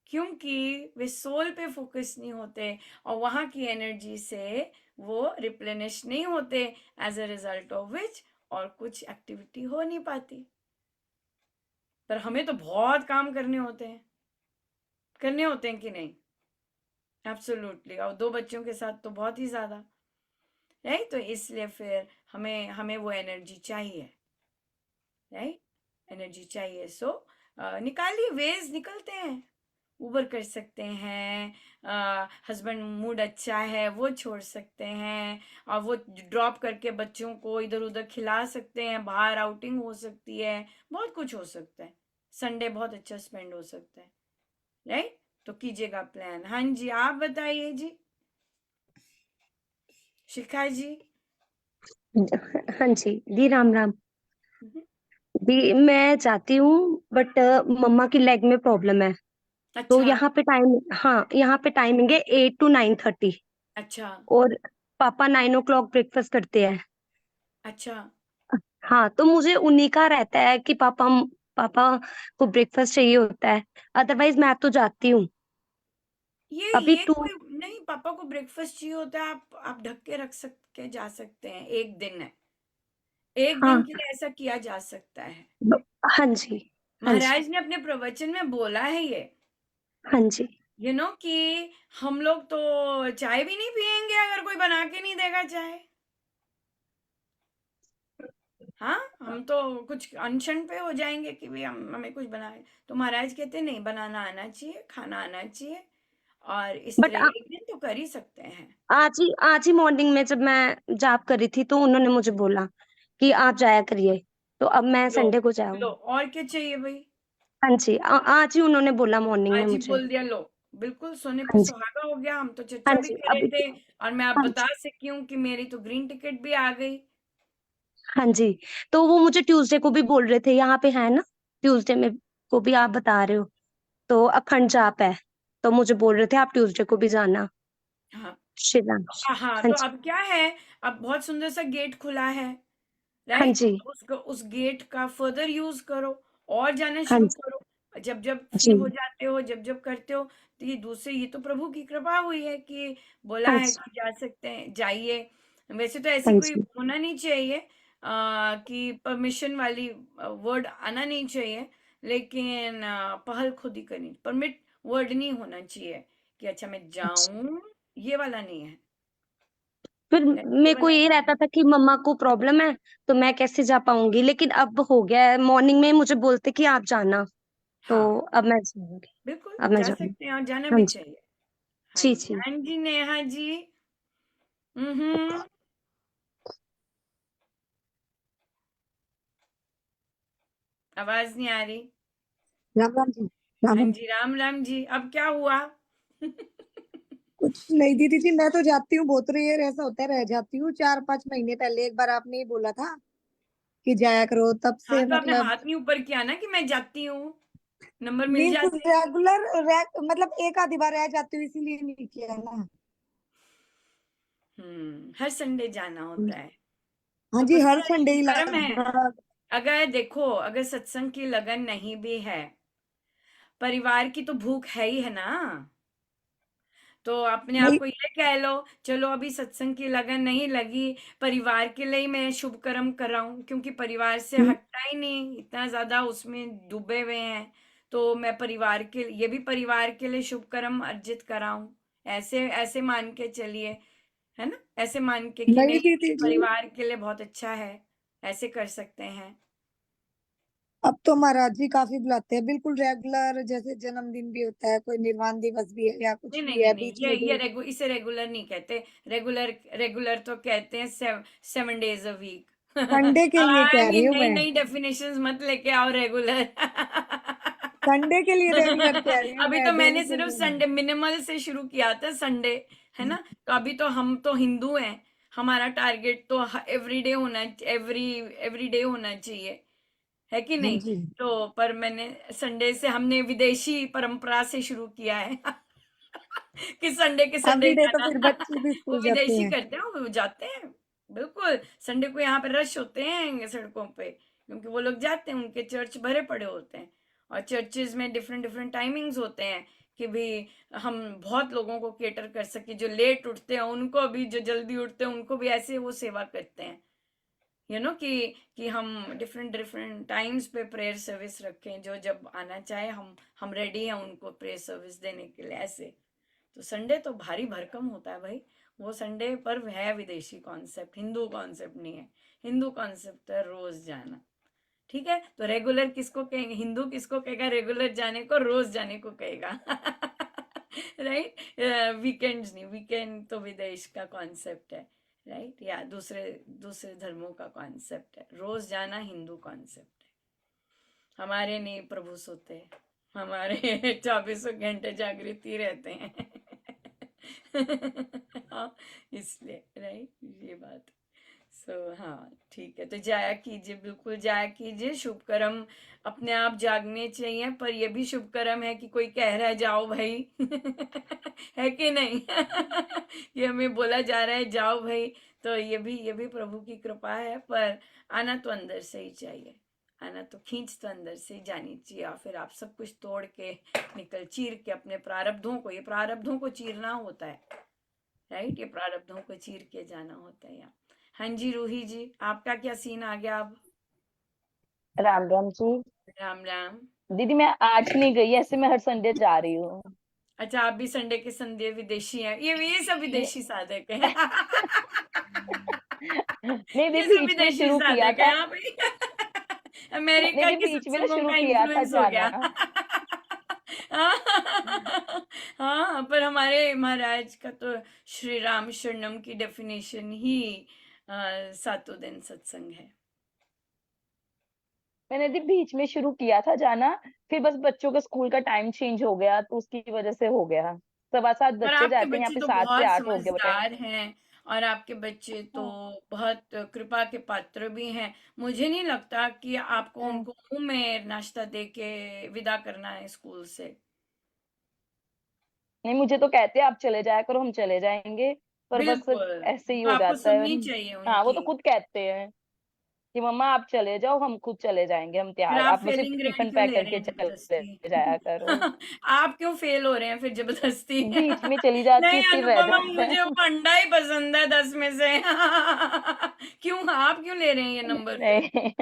क्योंकि वे सोल पे फोकस नहीं होते, और वहां की एनर्जी से वो रिप्लेनिश नहीं होते, as a result of which और कुछ एक्टिविटी हो नहीं पाती। पर हमें तो बहुत काम करने होते हैं कि नहीं? एब्सोल्युटली, और 2 बच्चों के साथ तो बहुत ही ज्यादा, राइट? तो इसलिए फिर हमें हमें वो एनर्जी चाहिए, राइट? एनर्जी चाहिए। सो निकालिए, वेज निकलते हैं, ऊबर कर सकते हैं, हस्बैंड मूड अच्छा है वो छोड़ सकते हैं, और वो ड्रॉप करके बच्चों को इधर उधर खिला सकते हैं, बाहर आउटिंग हो सकती है, बहुत कुछ हो सकता है, संडे बहुत अच्छा स्पेंड हो सकता है, राइट? तो कीजिएगा प्लान। हाँ जी, आप बताइए जी, शिखा जी। हाँ जी राम राम। हम्म, दी मैं चाहती हूँ, बट मम्मा की लेग में प्रॉब्लम है। तो अच्छा यहाँ पे यहाँ पे टाइमिंग है 8 to 9:30। अच्छा और पापा 9 o'clock ब्रेकफास्ट करते हैं। अच्छा। हाँ, तो मुझे उन्हीं का रहता है कि पापा को ब्रेकफास्ट चाहिए होता है। अदरवाइज मैं तो जाती हूँ। अभी ये टू कोई नहीं, पापा को ब्रेकफास्ट चाहिए होता है, आप ढक के रख सकते, जा सकते हैं, एक दिन है, एक दिन हाँ के लिए ऐसा किया जा सकता है। हाँ जी। हाँ जी। महाराज ने अपने प्रवचन में बोला है ये, हाँ जी। कि हम लोग तो चाय भी नहीं पियेंगे अगर कोई बना के नहीं देगा चाय। हाँ, हम तो कुछ अनशन पे हो जाएंगे कि भी हमें कुछ बनाए। तो महाराज कहते नहीं, बनाना आना चाहिए, खाना आना चाहिए, और इस बट तरह एक दिन तो कर ही सकते हैं। आज ही मॉर्निंग में जब मैं जॉब कर रही थी तो उन्होंने मुझे बोला कि आप जाया करिए। तो अब मैं लो संडे को लो, जाऊंगी। और क्या चाहिए भाई? हाँ जी, आज ही उन्होंने बोला मॉर्निंग में आज ही मुझे। बोल दिया, लो, बिल्कुल सोने पे हाँ जी। सुहागा हो गया। हम तो हाँ चर्चा भी जी। कर रहे अभी थे, और मैं आप हाँ बता जी। सकी हूँ कि मेरी तो ग्रीन टिकट भी आ गई। हाँ जी। तो वो मुझे ट्यूसडे को भी बोल रहे थे, यहाँ पे है ना, ट्यूसडे में को भी आप बता रहे हो, तो अखंड जाप है। तो मुझे बोल रहे थे आप ट्यूसडे को भी जाना, हाँ शिलांश। हाँ, हाँ तो जी। अब क्या है, अब बहुत सुंदर सा गेट खुला है, हाँ राइट? जी। उसको, उस गेट का फर्दर यूज करो, और जाना हाँ शुरू जी। करो, जब जब फ्री जी। हो जाते हो, जब जब करते हो। तो ये तो प्रभु की कृपा हुई है कि बोला हाँ है जी। कि जा सकते हैं, जाइए। वैसे तो ऐसी हाँ कोई जी। होना नहीं चाहिए, कि परमिशन वाली वर्ड आना नहीं चाहिए, लेकिन पहल खुद ही करनी, परमिट वर्ड नहीं होना चाहिए कि अच्छा मैं अच्छा। जाऊं, ये वाला नहीं है, फिर ये मेरे को वाला ये नहीं रहता है। था कि मम्मा को प्रॉब्लम है, तो मैं कैसे जा पाऊंगी, लेकिन अब हो गया है। मॉर्निंग में मुझे बोलते कि आप जाना, तो हाँ, अब मैं जाऊंगी। बिल्कुल अब मैं जा जाऊंगी। सकते हैं, और जाना हाँ भी जी। चाहिए। हाँ जी जी, जी। हाँ जी, नेहा जी। हम्म, आवाज नहीं आ रही। राम राम जी। राम हाँ राम। जी, राम राम जी, अब क्या हुआ? कुछ नहीं दीदी जी, मैं तो जाती हूँ, बहुत रेयर ऐसा होता है, रह जाती हूँ। 4-5 महीने पहले एक बार आपने ही बोला था कि जाया करो, तब हाँ, से तो आपने मतलब हाथ नहीं ऊपर किया ना कि मैं जाती हूँ, नंबर मिल मीन्स जाते। रेगुलर मतलब एक आधी बार रह जाती हूँ, इसीलिए नहीं किया ना। हर संडे जाना होता है। हाँ तो जी, पता हर है संडे ही कर्म है। लगभग। अगर देखो, अगर सत्संग की लगन नहीं भी है, परिवार की तो भूख है ही है ना। तो अपने आप नहीं। को ये कह लो, चलो अभी सत्संग की लगन नहीं लगी, परिवार के लिए ही मैं शुभ कर्म कर रहा हूँ, क्योंकि परिवार से हटता ही नहीं, इतना ज्यादा उसमें डूबे हुए हैं। तो मैं परिवार के ये भी परिवार के लिए शुभ कर्म अर्जित कराऊं, ऐसे ऐसे मान के चलिए, है ना, ऐसे मान के कि नहीं नहीं दीदी जी, परिवार के लिए बहुत अच्छा है, ऐसे कर सकते हैं। अब तो महाराज जी काफी बुलाते हैं, बिल्कुल रेगुलर, जैसे जन्मदिन भी होता है, कोई निर्वाण दिवस भी है या कुछ नहीं नहीं भी नहीं है नहीं, बीच में भी। इसे रेगुलर नहीं कहते। रेगुलर रेगुलर तो कहते हैं 7 days a week। संडे के लिए कह रही हूँ नई मैं, नई डेफिनेशंस मत लेके आओ रेगुलर। संडे के लिए रेगुलर कह रही हूँ अभी मैं, तो डेली मैंने के सिर्फ लिए नहीं। संडे मिनिमल से शुरू किया था, संडे, है ना। तो अभी तो हम तो हिंदू हैं, हमारा टारगेट तो एवरीडे होना, एवरीडे होना चाहिए, है कि हाँ नहीं। जी, तो पर मैंने संडे से, हमने विदेशी परंपरा से शुरू किया है कि संडे के संडे एवरीडे तो जाना। फिर बच्चे भी वो स्कूल जाते विदेशी हैं। करते हैं, वो जाते हैं, बिल्कुल संडे को यहाँ पे रश होते हैं सड़कों पे, क्योंकि वो लोग जाते हैं, उनके चर्च भरे पड़े होते हैं, और चर्चेज में डिफरेंट डिफरेंट टाइमिंग्स होते हैं कि भी हम बहुत लोगों को केटर कर सके, जो लेट उठते हैं उनको भी, जो जल्दी उठते हैं उनको भी, ऐसे वो सेवा करते हैं, कि हम डिफरेंट डिफरेंट टाइम्स पे प्रेयर सर्विस रखें, जो जब आना चाहे हम रेडी हैं उनको प्रेयर सर्विस देने के लिए, ऐसे। तो संडे तो भारी भरकम होता है भाई, वो संडे पर्व है विदेशी कॉन्सेप्ट, हिंदू कॉन्सेप्ट नहीं है। हिंदू कॉन्सेप्ट है रोज जाना, ठीक है। तो रेगुलर किसको कहेंगे, हिंदू किसको कहेगा रेगुलर जाने को, रोज जाने को कहेगा। राइट, वीकेंड्स नहीं, वीकेंड तो विदेश का कॉन्सेप्ट है, राइट, या दूसरे दूसरे धर्मों का कॉन्सेप्ट है, रोज जाना हिंदू कॉन्सेप्ट है। हमारे नहीं प्रभु सोते, हमारे 24 घंटे जागृत ही रहते हैं। हाँ, इसलिए राइट, ये बात। हाँ ठीक है, तो जाया कीजिए, बिल्कुल जाया कीजिए, शुभ कर्म अपने आप जागने चाहिए, पर ये भी शुभ कर्म है कि कोई कह रहा है जाओ भाई। है कि नहीं। ये हमें बोला जा रहा है जाओ भाई, तो ये भी प्रभु की कृपा है, पर आना तो अंदर से ही चाहिए, आना तो खींच तो अंदर से ही जानी चाहिए, और फिर आप सब कुछ तोड़ के निकल, चीर के अपने प्रारब्धों को, ये प्रारब्धों को चीरना होता है, राइट, ये प्रारब्धों को चीर के जाना होता है यहाँ। हाँ जी रूही जी, आपका क्या सीन आ गया अब। राम राम जी। राम राम। दीदी मैं आज नहीं गई, ऐसे मैं हर संडे जा रही हूँ। अच्छा, आप भी संडे के संडे विदेशी हैं, ये सब नहीं विदेशी साधक हैं। नहीं, ये दीदी सब बीच में विदेशी शुरू किया साधक हैं था। यहाँ पे। नहीं अमेरिका दी, के बीच में ना सत्संगों शुरू का किया था इन्फ्लुएंस हो जाना। गया। हाँ, पर हमारे महाराज का तो श्री राम शरणम की डेफिनेशन ही सातों दिन सत्संग है। मैंने दी बीच में शुरू किया था जाना, फिर बस बच्चों का स्कूल का टाइम चेंज हो गया तो उसकी वजह से हो गया। 7:15 और बच्चे आपके जाते हैं, यहाँ बच्चे पे तो 7 से 8 हो गया बेटा। समझदार हैं, और आपके बच्चे तो बहुत कृपा के पात्र भी हैं। मुझे नहीं लगता कि आपको हम्म। उनको मुंह में नाश्ता दे के विदा करना है स्कूल से। नहीं, मुझे तो कहते हैं आप चले जाया करो, हम चले जाएंगे, पर बस बिल्कुल, ऐसे ही तो हो आपको जाता है। सुननी चाहिए हाँ, वो उनकी। तो खुद कहते हैं कि मम्मा आप चले जाओ, हम खुद चले जाएंगे, हम फिर तैयार, आप आप बस फेलिंग ग्रेड टिफिन क्यों पैक ले रहे करके हैं चले जबरदस्ती। जाया करो। आप क्यों फेल हो रहे हैं फिर जबरदस्ती। बीच में चली जाती नहीं हूँ, फिर रह अनुपमा, जाता है। मुझे वो अंडा ही पसंद है 10 में से। क्यों, आप क्यों ले रहे हैं ये नंबर फिर। नहीं,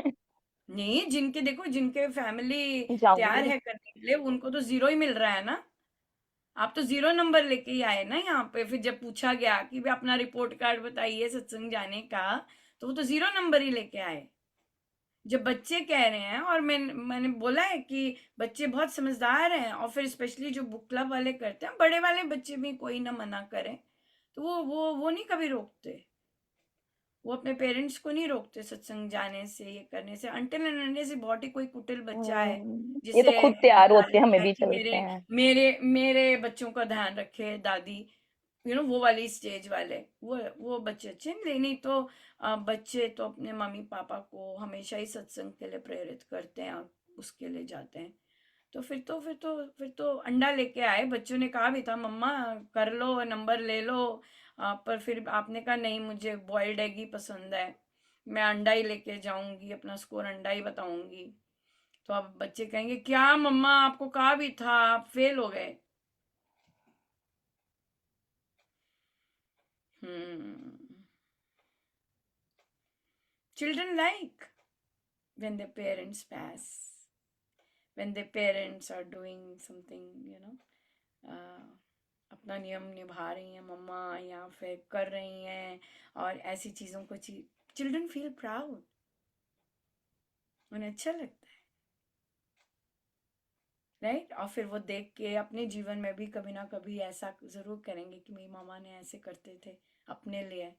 नहीं, जिनके देखो, जिनके फैमिली जाऊंगी तैयार दीदी। है करने के लिए, उनको तो 0 ही मिल रहा है ना। आप तो 0 नंबर लेके ही आए ना यहाँ पे। फिर जब पूछा गया कि भी अपना रिपोर्ट कार्ड बताइए सत्संग जाने का, तो वो तो 0 नंबर ही लेके आए। जब बच्चे कह रहे हैं, और मैंने बोला है कि बच्चे बहुत समझदार हैं, और फिर स्पेशली जो बुक क्लब वाले करते हैं, बड़े वाले बच्चे भी कोई ना मना करें तो वो नहीं कभी रोकते, वो अपने पेरेंट्स को नहीं रोकते सत्संग जाने से, ये करने से, अनटिल एंड अनलेस से बहुत ही कोई कुटिल बच्चा है ये तो जिसे खुद तैयार डर होते हैं, हमें है भी कि चलते मेरे हैं। मेरे मेरे बच्चों का ध्यान रखे दादी, वो वाली स्टेज वाले, वो बच्चे अच्छे नहीं, नहीं तो बच्चे तो अपने मम्मी पापा को हमेशा ही सत्संग के लिए प्रेरित करते हैं और उसके लिए जाते हैं। तो फिर तो अंडा लेके आए, बच्चों ने कहा भी था मम्मा कर लो, नंबर ले लो, पर फिर आपने कहा नहीं, मुझे बॉइल्ड एग ही पसंद है, मैं अंडा ही लेके जाऊंगी, अपना स्कोर अंडा ही बताऊंगी। तो अब बच्चे कहेंगे क्या मम्मा, आपको कहा भी था, आप फेल हो गए। Children like when their parents pass, when their parents are doing something, अपना नियम निभा रही हैं मम्मा या फिर कर रही हैं, और ऐसी चीज़ों को चिल्ड्रन फील प्राउड, उन्हें अच्छा लगता है, राइट। और फिर वो देख के अपने जीवन में भी कभी ना कभी ऐसा ज़रूर करेंगे कि मेरी मामा ने ऐसे करते थे अपने लिए,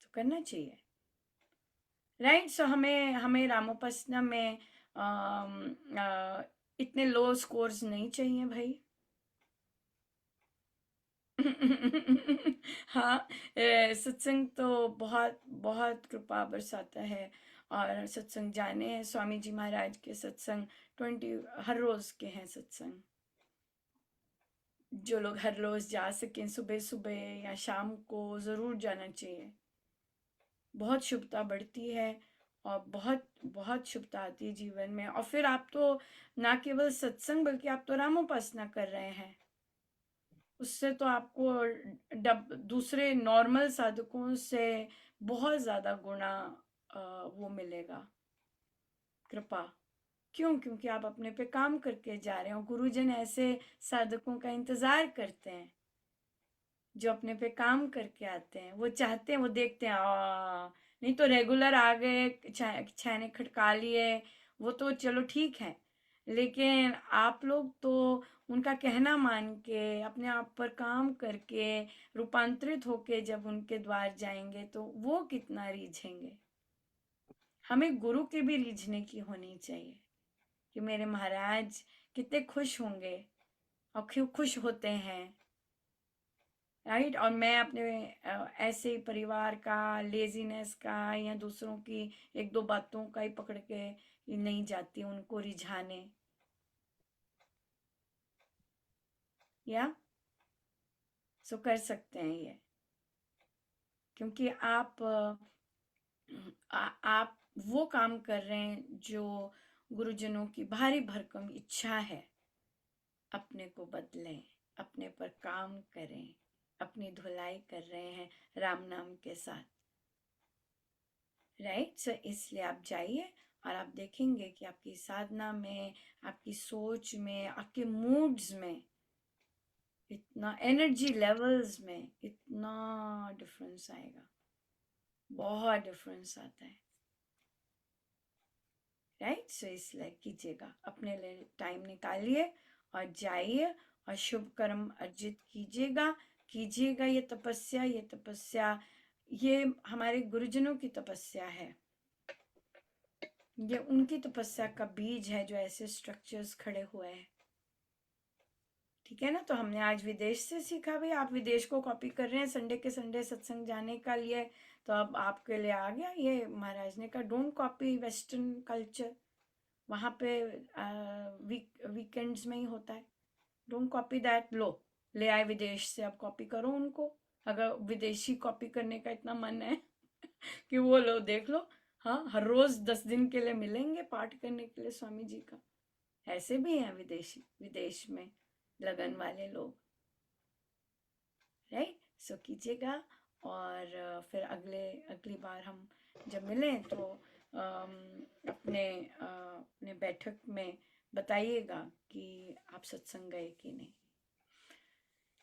तो करना चाहिए, राइट। सो हमें रामोपासना में इतने लो स्कोर्स नहीं चाहिए भाई। हाँ, सत्संग तो बहुत बहुत कृपा बरसाता है, और सत्संग जाने हैं स्वामी जी महाराज के सत्संग हर रोज के हैं सत्संग। जो लोग हर रोज जा सकें सुबह सुबह या शाम को जरूर जाना चाहिए, बहुत शुभता बढ़ती है और बहुत बहुत शुभता आती है जीवन में। और फिर आप तो ना केवल सत्संग बल्कि आप तो रामोपासना कर रहे हैं, उससे तो आपको दूसरे नॉर्मल साधकों से बहुत ज्यादा गुना वो मिलेगा कृपा। क्यों? क्योंकि आप अपने पे काम करके जा रहे हो। गुरुजन ऐसे साधकों का इंतजार करते हैं जो अपने पे काम करके आते हैं, वो चाहते हैं, वो देखते हैं नहीं तो रेगुलर आ गए, छैने खटका लिए, वो तो चलो ठीक है, लेकिन आप लोग तो उनका कहना मान के अपने आप पर काम करके रूपांतरित होके जब उनके द्वार जाएंगे तो वो कितना रीझेंगे। हमें गुरु के भी रीझने की होनी चाहिए कि मेरे महाराज कितने खुश होंगे और क्यों खुश होते हैं, राइट। और मैं अपने ऐसे परिवार का लेजीनेस का या दूसरों की एक दो बातों का ही पकड़ के नहीं जाती उनको रिझाने, या सो कर सकते हैं ये, क्योंकि आप वो काम कर रहे हैं जो गुरुजनों की भारी भरकम इच्छा है। अपने को बदलें, अपने पर काम करें, अपनी धुलाई कर रहे हैं राम नाम के साथ, राइट। सो इसलिए आप जाइए और आप देखेंगे कि आपकी साधना में, आपकी सोच में, आपके मूड्स में, इतना एनर्जी लेवल्स में इतना डिफरेंस आएगा, बहुत डिफरेंस आता है, राइट। सो इसलिए कीजिएगा, अपने लिए टाइम निकालिए और जाइए और शुभ कर्म अर्जित कीजिएगा। ये तपस्या ये हमारे गुरुजनों की तपस्या है, ये उनकी तपस्या का बीज है जो ऐसे स्ट्रक्चर्स खड़े हुए हैं, ठीक है ना। तो हमने आज विदेश से सीखा भाई, आप विदेश को कॉपी कर रहे हैं संडे के संडे सत्संग जाने का लिए, तो अब आपके लिए आ गया ये महाराज ने कहा डोंट कॉपी वेस्टर्न कल्चर, वहाँ पे वीकेंड्स में ही होता है, डोंट कॉपी दैट। लो ले आए विदेश से, अब कॉपी करो उनको, अगर विदेशी कॉपी करने का इतना मन है कि वो लो देख लो, हाँ हर रोज 10 दिन के लिए मिलेंगे पाठ करने के लिए स्वामी जी का, ऐसे भी हैं विदेश में लगन वाले लोग, राइट। सो कीजिएगा और फिर अगली बार हम जब मिलें तो अपने बैठक में बताइएगा कि आप सत्संग गए कि नहीं,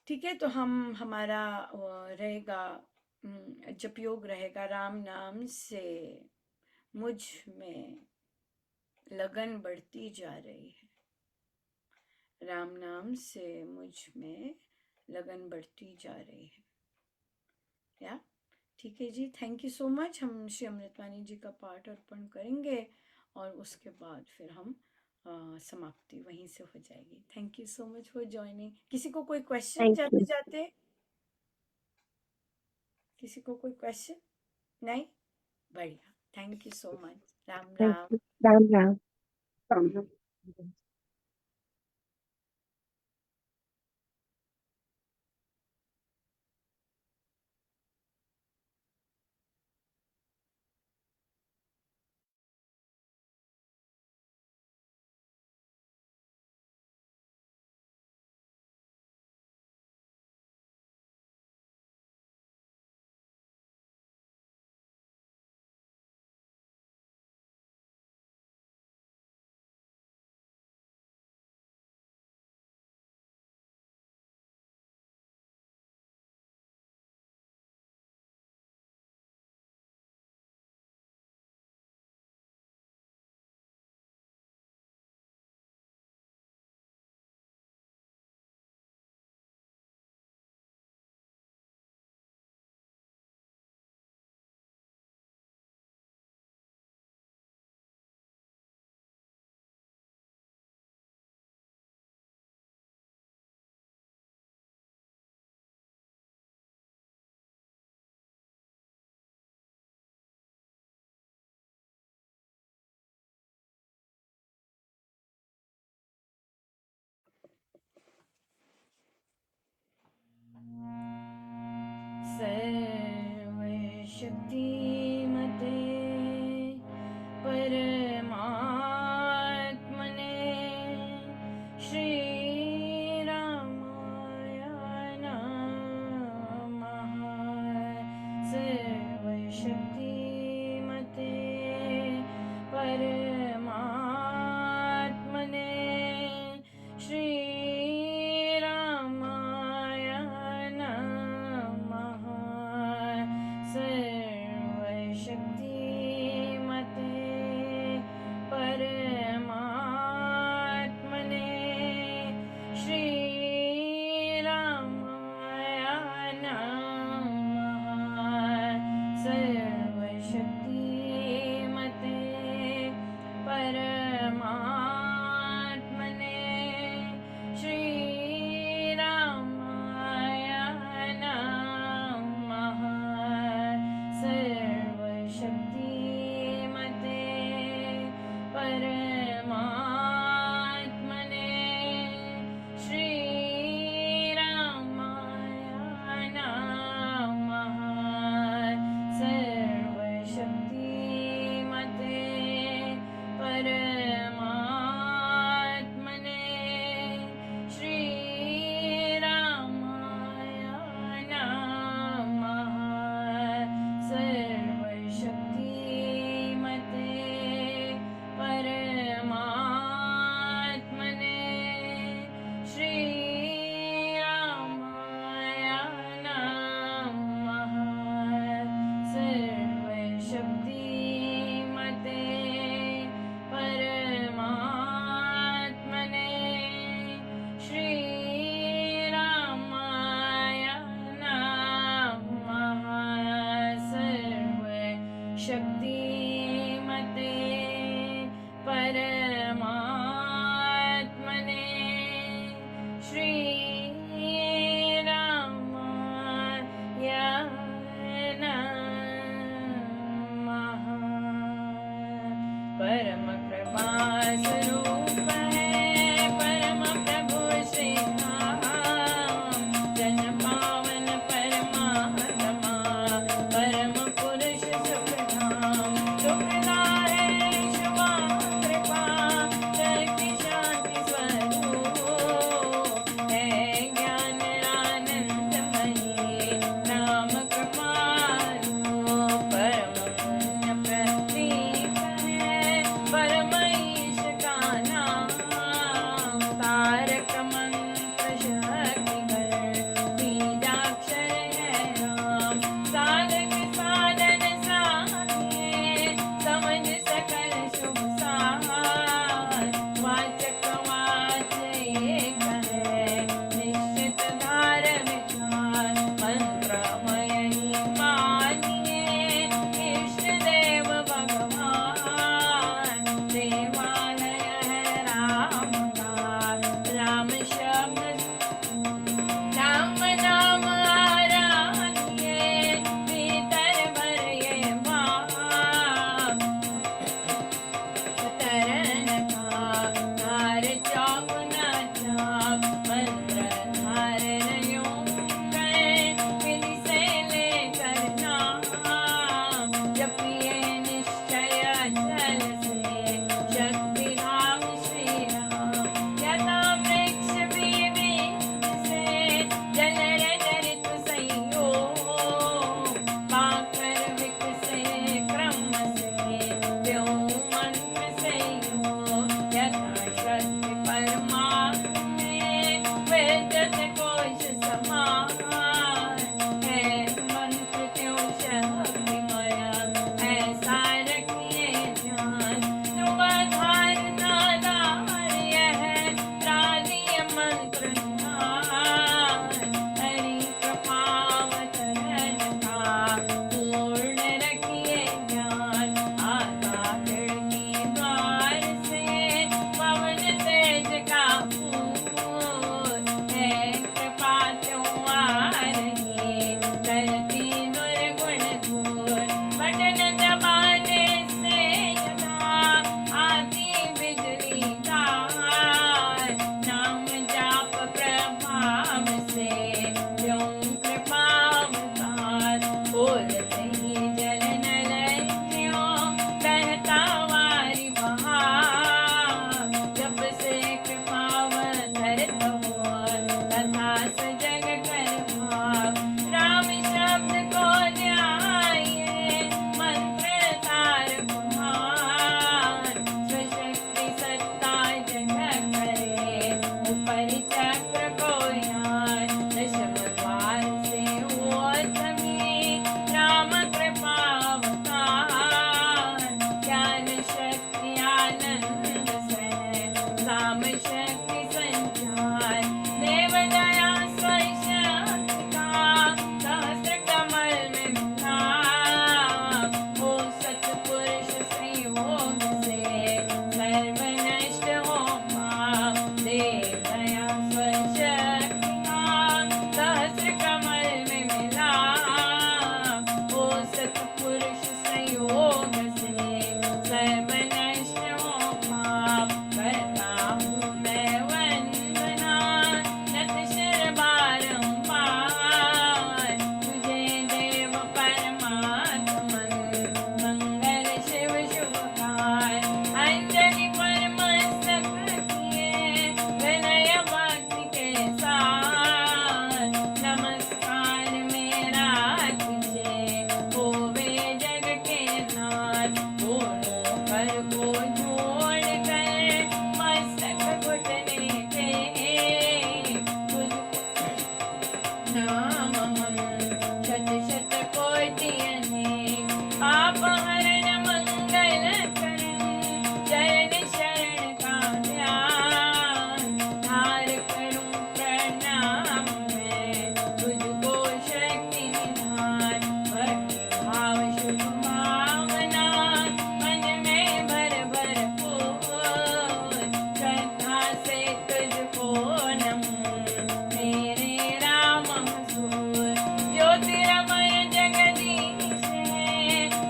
ठीक है। तो हमारा रहेगा जपयोग रहेगा, राम नाम से मुझ में लगन बढ़ती जा रही है, राम नाम से मुझ में लगन बढ़ती जा रही है, या ठीक है जी। Thank you so much. हम श्री अमृतवाणी जी का पाठ अर्पण करेंगे और उसके बाद फिर हम समाप्ति वहीं से हो जाएगी। Thank you so much for joining. किसी को कोई क्वेश्चन थैंक जाते यू। जाते? किसी को कोई क्वेश्चन? नहीं, बढ़िया, thank you so much. Ram thank Ram. You. Ram Ram. Ram Ram. सर्वशक्तिमते परमात्मने श्रीरामाय नमः। सर्वशक्तिमते परमात्मने श्रीरामाय नमः। तुझको नमो मेरे राम हसूर ज्योतिर्मय जगदीश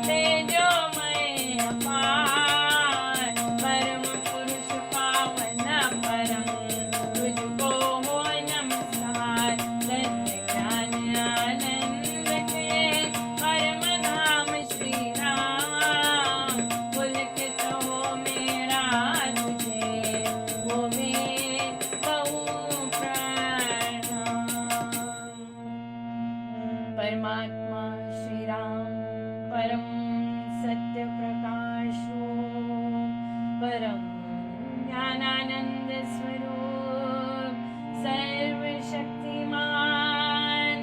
तेजोमय अपार परम पुरुष पावन परम तुझको हो नमस्कार सत्य ज्ञान आनंद के परम धाम श्री राम पुलकित हो मेरा तुझे वो में बहु प्रणाम। परमात्मा श्री राम परम सत्य प्रकाशो परम ज्ञानानंद स्वरूप सर्वशक्तिमान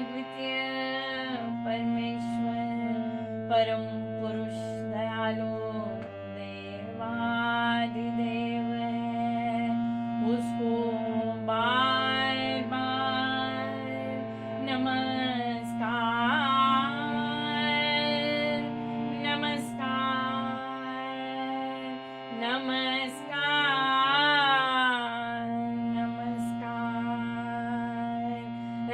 द्वितीय परमेश्वर परम पुरुष दयालु देवादिदेव है उसको बार बार नमस्कार नमस्कार नमस्कार नमस्कार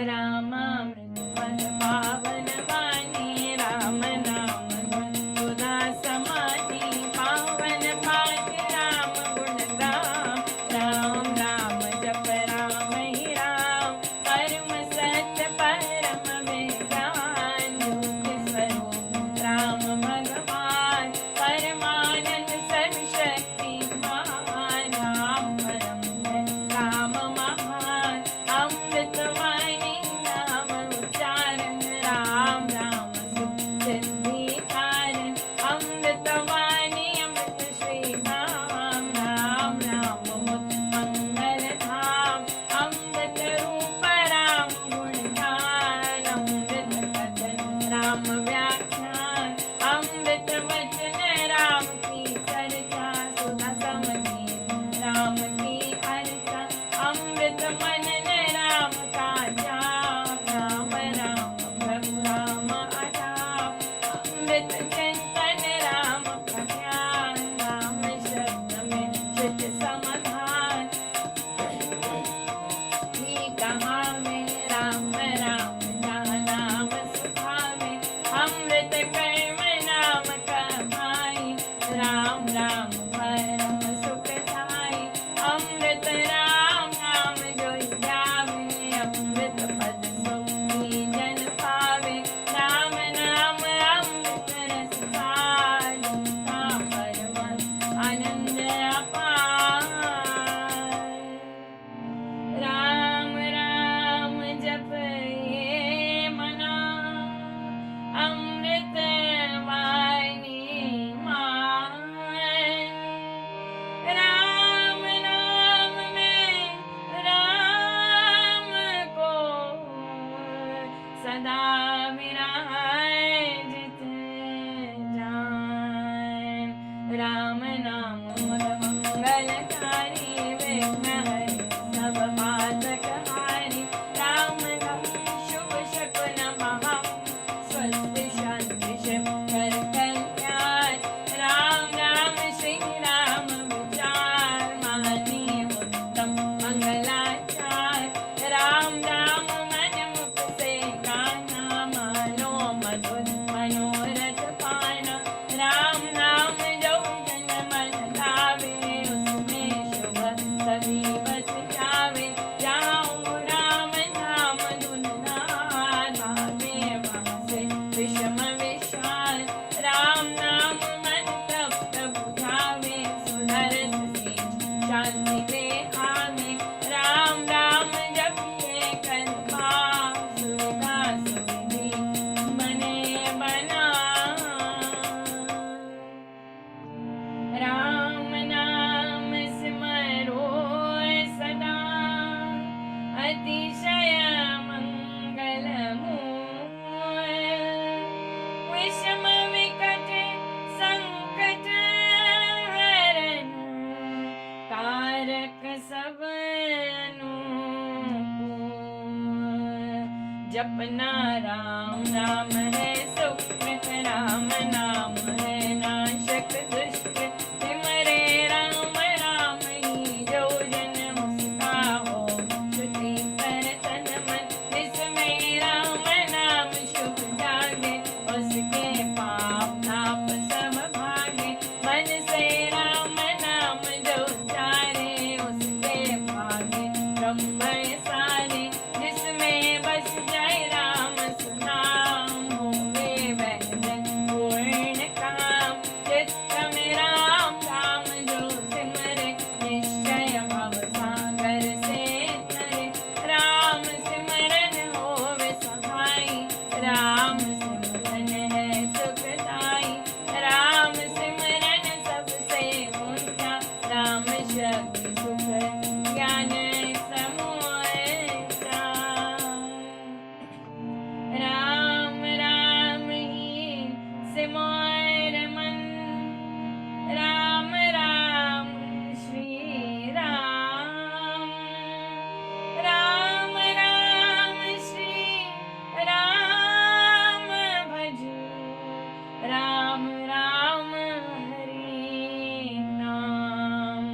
रामामृत पद पावन वाणी राम नाम धुन सुधा समाधि पावन पाठ राम गुण गाम राम राम जप राम ही राम परम सत्य परम विज्ञान ज्योति स्वरूप राम भगवान परमानंद सर्वशक्तिमान राम परम है राम महान अमृत वाणी नाम उच्चारण राम राम सुख सिद्धि कारण अमृत वाणी अमृत श्री राम राम राम मुत मंगल धाम अमृत रूप राम गुणगान अमृत कथन राम व्याख्यान अमृत वचन राम की चर्चा सुधा समझी राम की अर्चा अमृत मनन राम का जाप राम राम प्रभु राम अजाप अमृत चिंतन राम का ध्यान राम शब्द में चित समाधान कहा में राम राम जहाँ नाम सुखावे अमृत कर्म नाम कमाई राम राम परम सुखदाई अमृत राम नाम जो जावे अमृत पद सुखी जन पावे राम नाम अमृत रस सारिता परम आनंद अपार राम राम जप ये मना अमृत वाणी मान राम नाम में राम को सदा विराजित जान राम नाम मंगलकारी विघ्नहरि सब बाधक हारी राम नाम शुभ शकुन महा स्वस्ति शांति शिव कर कल्याण राम राम श्री राम विचार मानिए उत्तम मंगलाचार राम राम मन मुख से गाना मानो मधुर मनोरथ पाना राम नाम जो जन मन लावे उसमें शुभ सभी बस जावे जाओ राम नाम धुन नाद भावे वहाँ से विषम विशाल राम नाम मन तप्त बुझावे सुधर सी शांति ले आवे राम राम जप के कर पाप सुविधा सुविधि बने बना राम नाम स्मरो सदा अतिशय मंगलमूल विषम विकट संकट हरण कारक सब अनुकूल जपना राम नाम है सुकृत राम नाम है नाशक दुष्ट सिमरे राम राम ही जग सुख ज्ञान समोसा। राम राम ही सिमर मन, राम राम श्री राम, राम राम श्री राम भज, राम राम हरि नाम।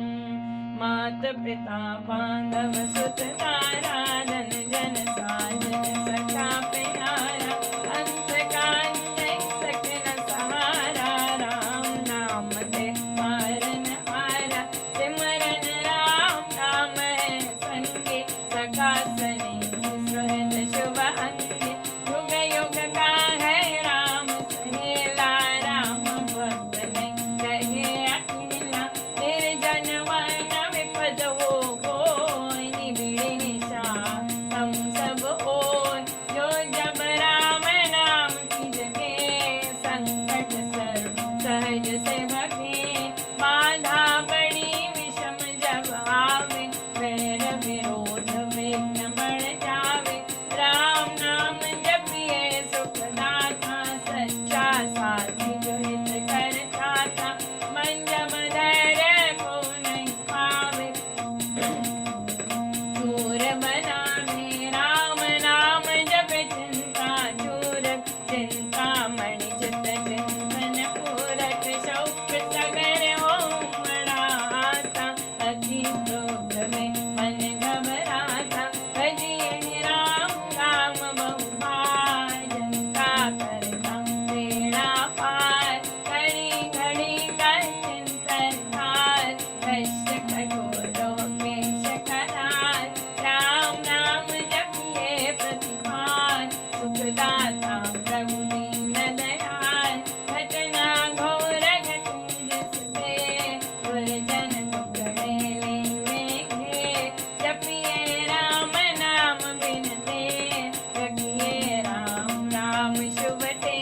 मात पिता बांधव सुत तारा, धन जन साजन सखा प्यारा, अंत कांचन सकन सहारा। राम नाम ते मारन हारा, सिमरन राम नाम है संगे, सखा सने सुहृद शुभ अंगे। युग युग का है राम सहेला, राम भक्त ने कहे अकेला। निर्जन वन विपद हो कोई, निबिड़ निशा हम सब ओर। जो जब राम नाम की जगे, संकट सर्व सहज से भगे। बाधा बड़ी विषम जब आवे, वैर विरोध विघ्न बढ़ जावे। राम नाम जपिए सुखदाता, सच्चा साथी जो हित करता था। मन जब धैर्य को नहीं पावे, चूर बनावे। राम नाम जप चिंता चूरक, चिंता मणि चित चिंतन पूरक। शौक सगर हो मड़ाता, अति क्रोध में मन घबराता। भजिए राम राम बहुभाजन, का करता बेड़ा पार। घड़ी घड़ी कर चिंतन हार, कष्ट कठोरों क्लेश करार। राम नाम जपिए प्रतिभान, सुखदाता प्रभु दीन दयाल। घटना घोर घटी जिससे, दुर्जन दुखड़े लेवे घे। जपिए राम नाम बिनते, जगिए राम राम शुभ ते।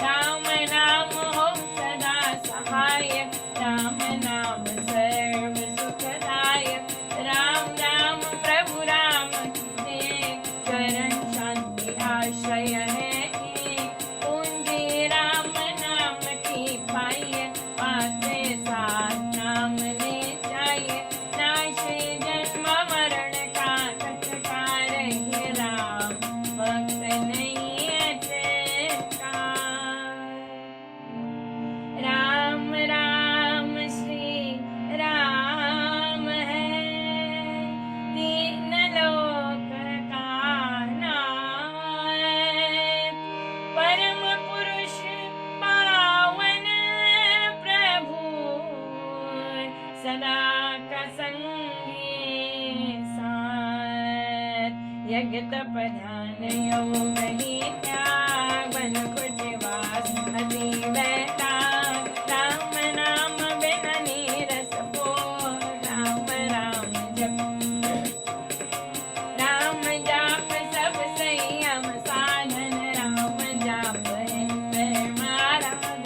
राम नाम हो सदा सहायक, राम नाम सर्व सुखदायक। राम राम प्रभु राम की देख, चरण शांति आश्रय है एक। पूंजी राम नाम की पाइए, पाते साथ नाम ले जाइए। नाशे जन्म मरण का कटकार, हे राम भक्त नहीं अटका। राम राम श्री राम है, तीन लोक का नायक। परम पुरुष पावन प्रभु, सदा का संगी साथ। यज्ञ तप ध्यान योग ही त्याग, वन कुट वास अति वैराग। राम नाम बिन नीरस बोल, राम राम जप राम जाप सब संयम साधन। राम जाप है परमाराधन,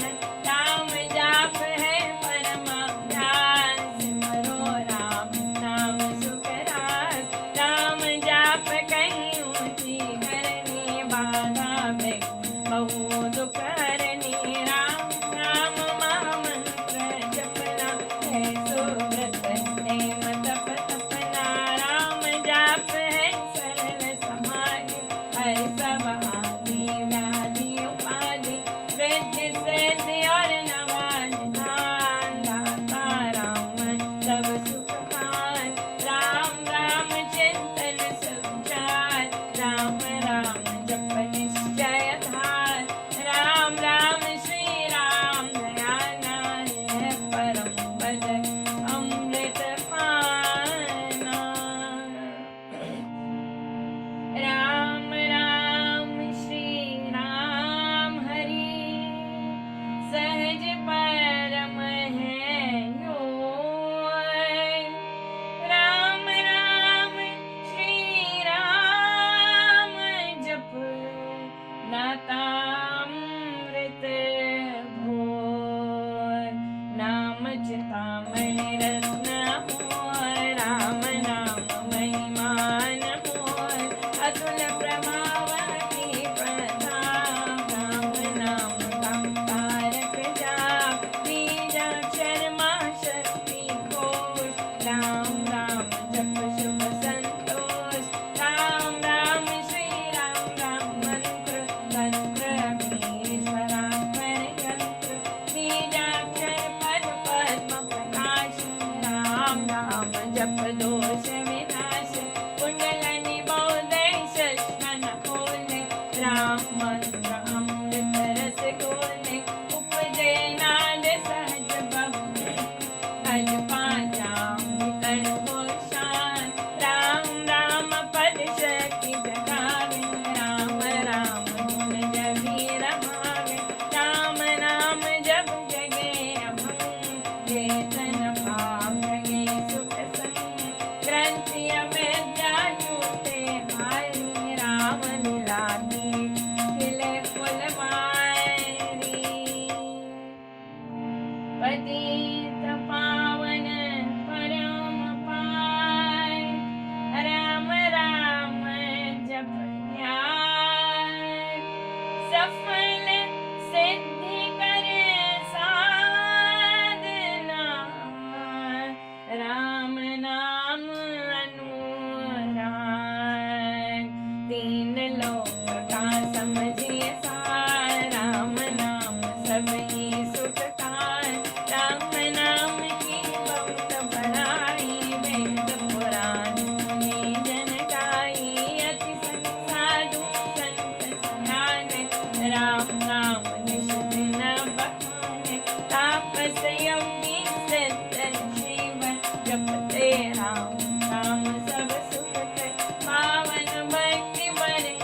राम जाप है परम ध्यान। सिमरो राम नाम सुख रास, राम जाप कहीं ऊंची करनी। बाधा में बहु दुख हरनी, राम राम नाम जप दोष विनाश कुंडलनि बहुदय शस्मन खोले राम मंत्र अमृत रस घोले उपजे नाद सहज बहु अज पाचाम कण घोषान राम राम पद शक्ति जगावे राम राम गुण जबी रमावे राम नाम जप जगे अभंग चेतन भाव जगे सुख संग ग्रंथि अविद्या छूटे भारी राम लीलाती खिले फुलवारी पतित पावन परम पाय राम राम जप ध्यान सफल सिद्धि करे साधना राम नाम अनुराग तीन लोक का समझिए सार राम नाम सबही सुखकार राम नाम की बहुत बड़ाई वेद पुराण मुनि जन गाई अति साधु संत सनातन राम नाम निश दिन बखाने तापस योगी सिद्ध शिव जपते राम नाम सब सुख है पावन भक्ति बड़े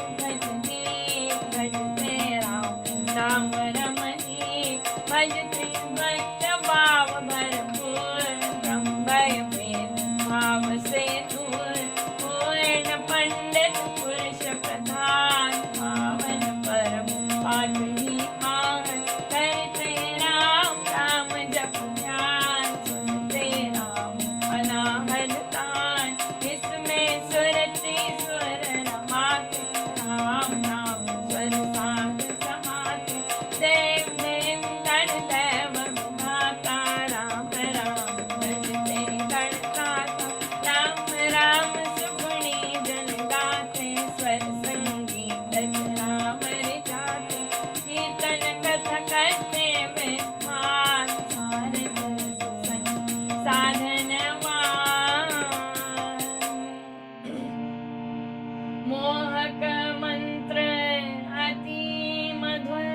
भजते राम नाम रमणी भजते भक्त भाव भरपूर ब्रह्मय वेद भाव से दूर पूर्ण पंडित पुरुष प्रधान पावन परम पाठ ही आन करते राम राम जप ध्यान सुनते राम अनाहत तान इसमें सुरति सुर रमाते राम नाम स्वर साध समाते देव देव गण देव विधाता राम राम भजते गणदाता राम राम सुगुणी जन गाते स्वर संगीत राम रिझाते कीर्तन कथा करते विद्वान सारे साधनवान मोहक मंत्र अति मधुर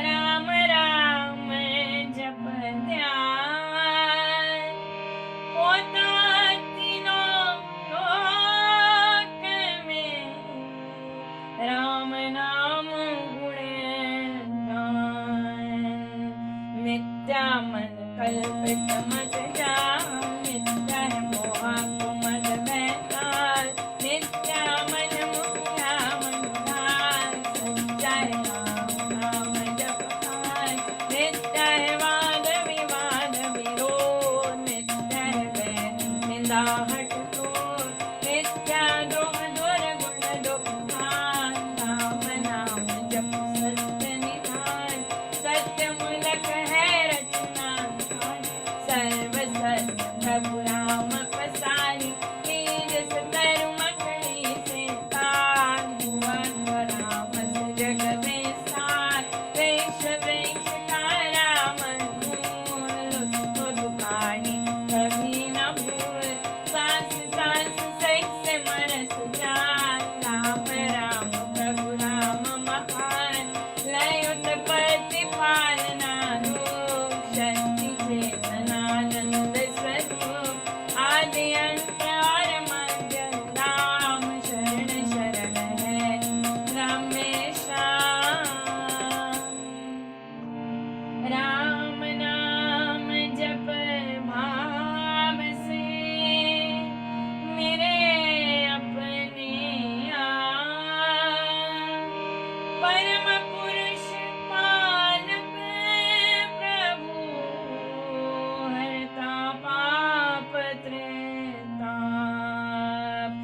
राम राम जप ध्यान होता तीनों लोक में राम नाम गुणगान मिथ्या मन कल्पित मत जान मिथ्या है मोहा को मद बैताल नित्या मन मुख्या मनोदान सच्चा है राम नाम जपकार नित्य है वाद विवाद विरोध नित्य है वैर निंदा हट क्रोध नित्या द्रोह दुर्गुण दुखान राम नाम जप सत्य निधान सत्य मूलक है रचना सर्व सत्य प्रभु राम पसारी तेज तरु मकड़ी से तार भुवन राम से जग में सार वेश वेश का राम मूल उसको दुकानी कभी न भूल सांस सांस से मनस जान राम राम प्रभु राम महान लय उत्पत्ति पालना रूप शक्ति चेतनानंद स्वरूप आदि अंत और मध्य राम शरण शरण है रमेशा राम नाम जप भाव से मेरे अपने आप परम पुरुष पालक प्रभु हरता पाप त्रैताप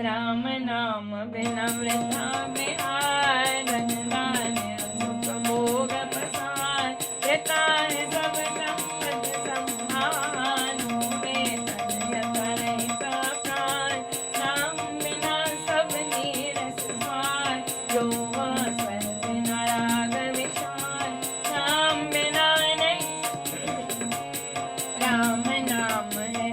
राम नाम बिना वृथा बिहार धनदान सुख भोग प्रसाद देता है सब संपद सम्मान वेतन यथ रहित प्राण नाम बिना सब नीरस स्वार जो वह स्वर बिना राग विचार नाम बिना नहीं राम नाम है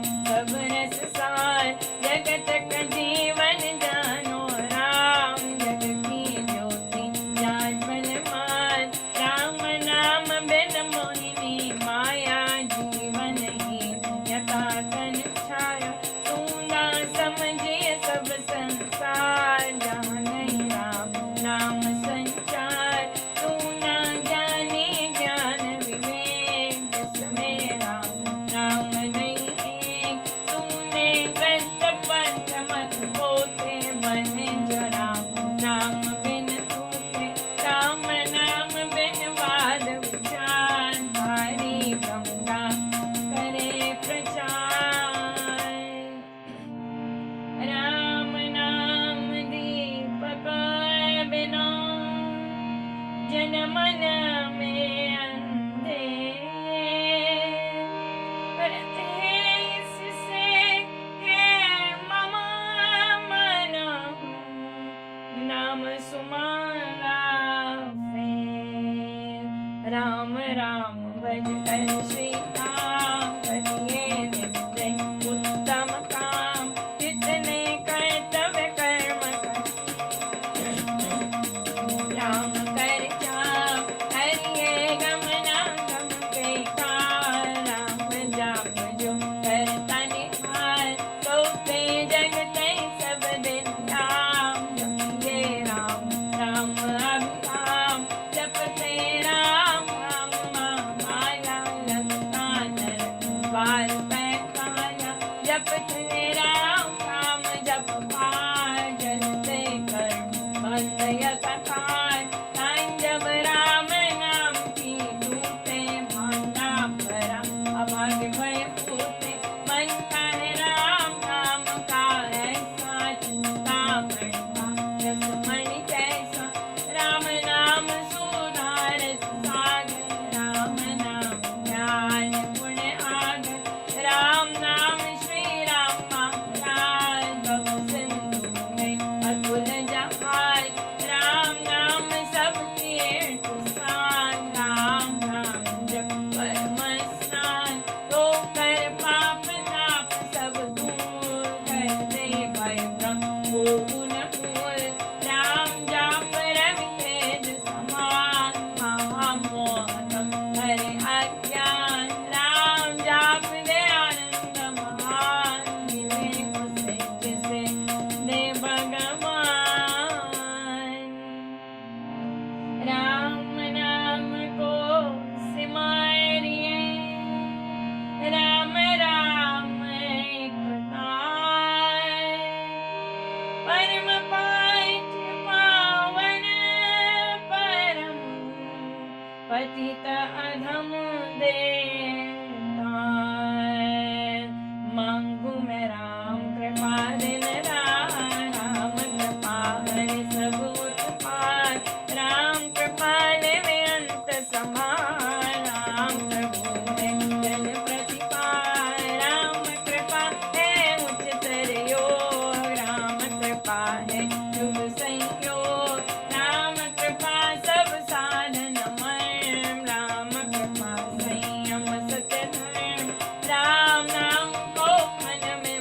जपत है राम नाम जप पार जलते कर्म बंद यथाकार तान जब राम नाम की टूटे भांगा भरा अभाग्य भय फूटे मन का है राम नाम का ऐसा चिंता मणका रस मणि कैसा राम नाम सुधार सागर राम नाम ज्ञान गुण आगर राम नाम श्री राम महाराज भव सिंधु में अतुल जहाज राम नाम सबके तुसान राम नाम जप परम स्नान तो कर पाप ताप सब दूर कर दे भय भ्रम पूर्ण पूर राम जाप रवि तेज समान महामोहतम हरे अज्ञान राम जाप दे आनंद महान मिले उसे जिसे दे भगवान राम नाम को सिमारिए राम राम एक ताय परम पांच पावन परम पतित अधम देताय मांगू मैं राम कृपा दिन राम कृपा हरि सब उत्पाद राम कृपा लेवे अंत समान राम प्रभु है जन प्रतिपाल राम कृपा है उच्चतर योग राम कृपा है युग संयोग राम कृपा सब साधन मय राम कृपा संयम सत्य धर्म राम नाम को मन में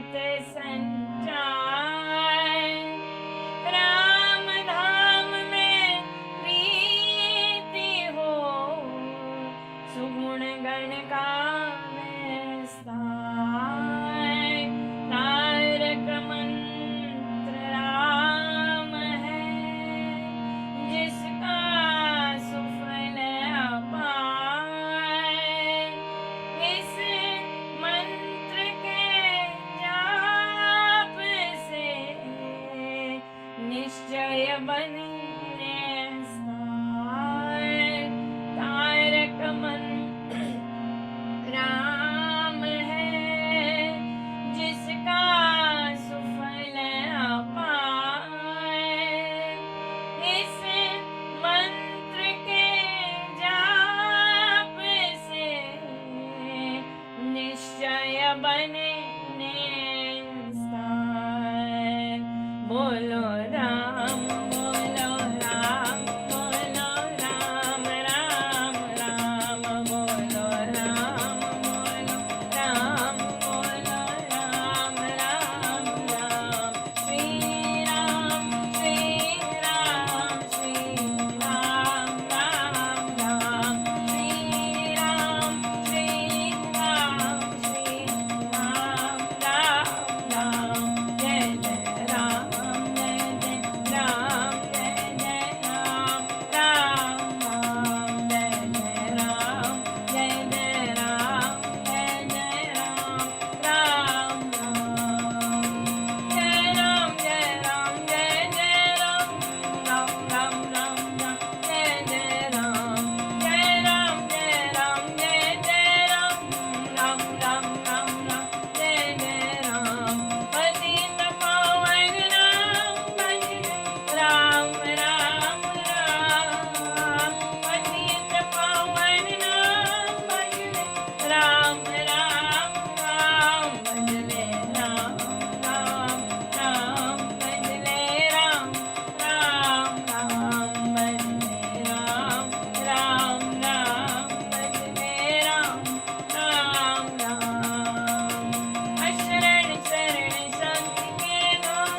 अमृत संचार, राम धाम में प्रीति हो, सुगुण गण का विस्तार, तारक मंत्र राम है, जिसका सुफल अपार, इस मंत्र के जाप से निश्चय बने निस्तार, तारक मंत्र राम है, जिसका सुफल अपार, इस मंत्र के जाप से निश्चय बने निस्तार। बोलो राम, बोलो राम, बोलो राम, राम राम, बोलो राम, बोलो राम, बोलो राम, राम राम, श्री राम, श्री राम, श्री राम, राम राम, श्री राम, श्री राम, श्री राम, राम राम, जय जय राम, जय जय राम, जय जय राम, राम राम, जय जय राम, जय जय राम, जय जय राम, राम राम, जय राम, जय राम, जय जय राम, राम राम राम राम, जय जय राम, जय राम, जय राम, जय जय राम, राम राम राम राम, जय जय राम, पतित पावन नाम भजने राम राम राम, पतित पावन नाम भजने राम राम राम, भजने राम राम राम, भजने राम राम राम, भजने राम राम राम, भजने राम राम राम, अशरण शरण शांति के नाम,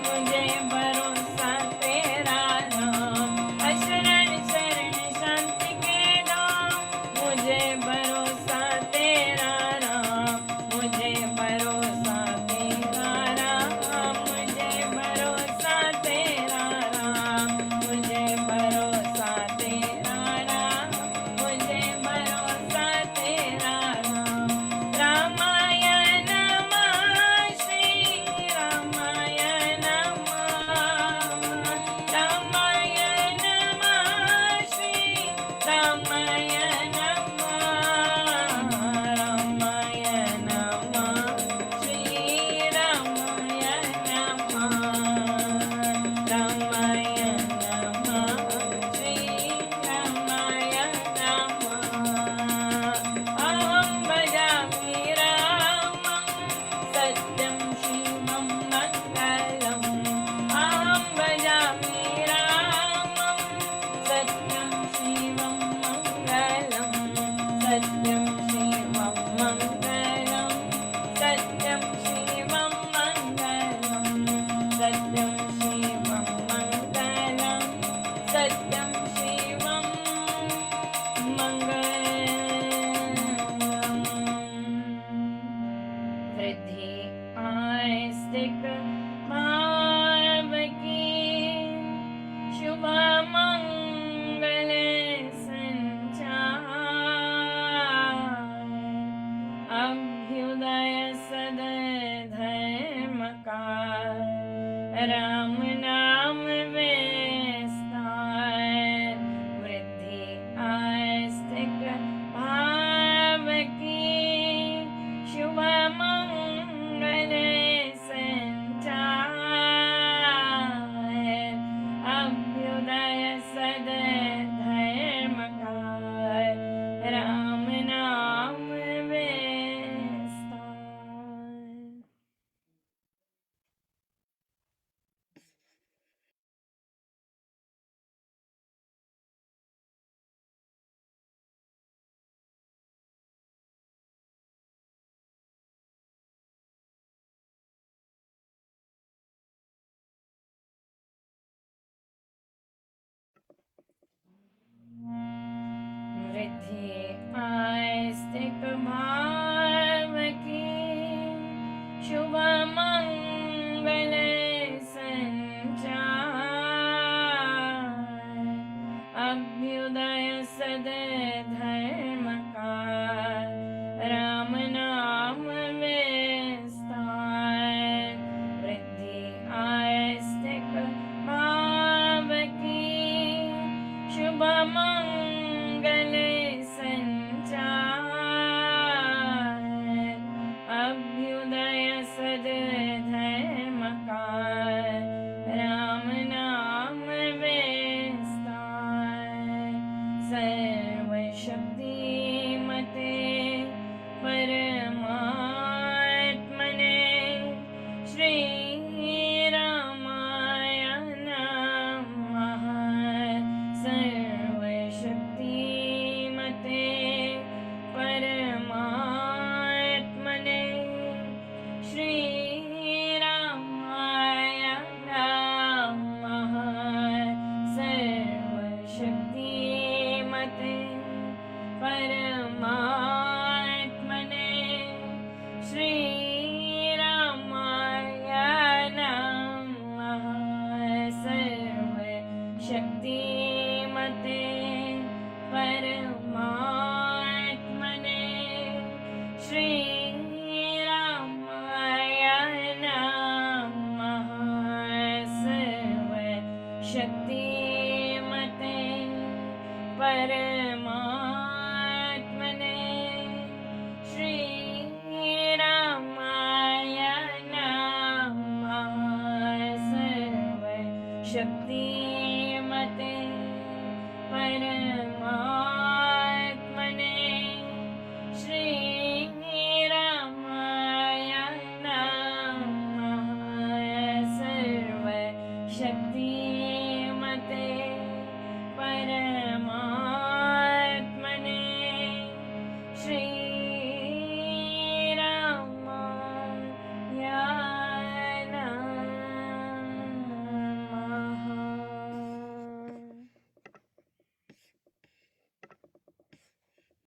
मुझे भरोसा तेरा नाम, अशरण शरण शांति के नाम, मुझे भरोसा तेरा नाम, मुझे भरोसा तेरा नाम, मुझे भरोसा तेरा नाम, मुझे भरोसा तेरा नाम, मुझे भरोसा तेरा नाम, रामाय नमः, श्री रामाय नमः, रामाय नमः, श्री रामाय नमः, रामाय नमः, श्री रामाय नमः, रामाय नमः, श्री रामाय नमः, अहं भजामि रामं, सत्यं शिवं मङ्गलम्, अहं भजामि रामं, सत्यं शिवं मङ्गलम्, सत्यं शिवं मङ्गलम्, सत्यं शिवं मङ्गलम्, सत्यं शिवं मङ्गलम्, सत्यं शिवं मङ्गलम्, वृद्धि आस्तिक भाव की, शुभ मंगल संचार, अभ्युदय सद धर्म का, राम नाम विस्तार, वृद्धि आस्तिक भाव की, शुभ मंगल संचार, अभ्युदय सद धर्म का, राम नाम विस्तार। शुभमङ्गल सञ्चार अभ्युदय सद्धर्मकार राम नाम विस्तार वृद्धि आस्तिक भाव की शुभमङ्गल सञ्चार अभ्युदय सद्धर्मकार राम नाम विस्तार सर्वशक्तिमते परमात्मने श्री रामाय नमः सर्वशक्तिमते परमात्मने श्री रामाय नमः सर्वशक्तिमते परमात्मने श्री रामाय नमः सर्वशक्तिमते परमात्मने श्री रामाय नमः सर्वशक्तिमते परमात्मने श्री रामाय नमः सर्वशक्ति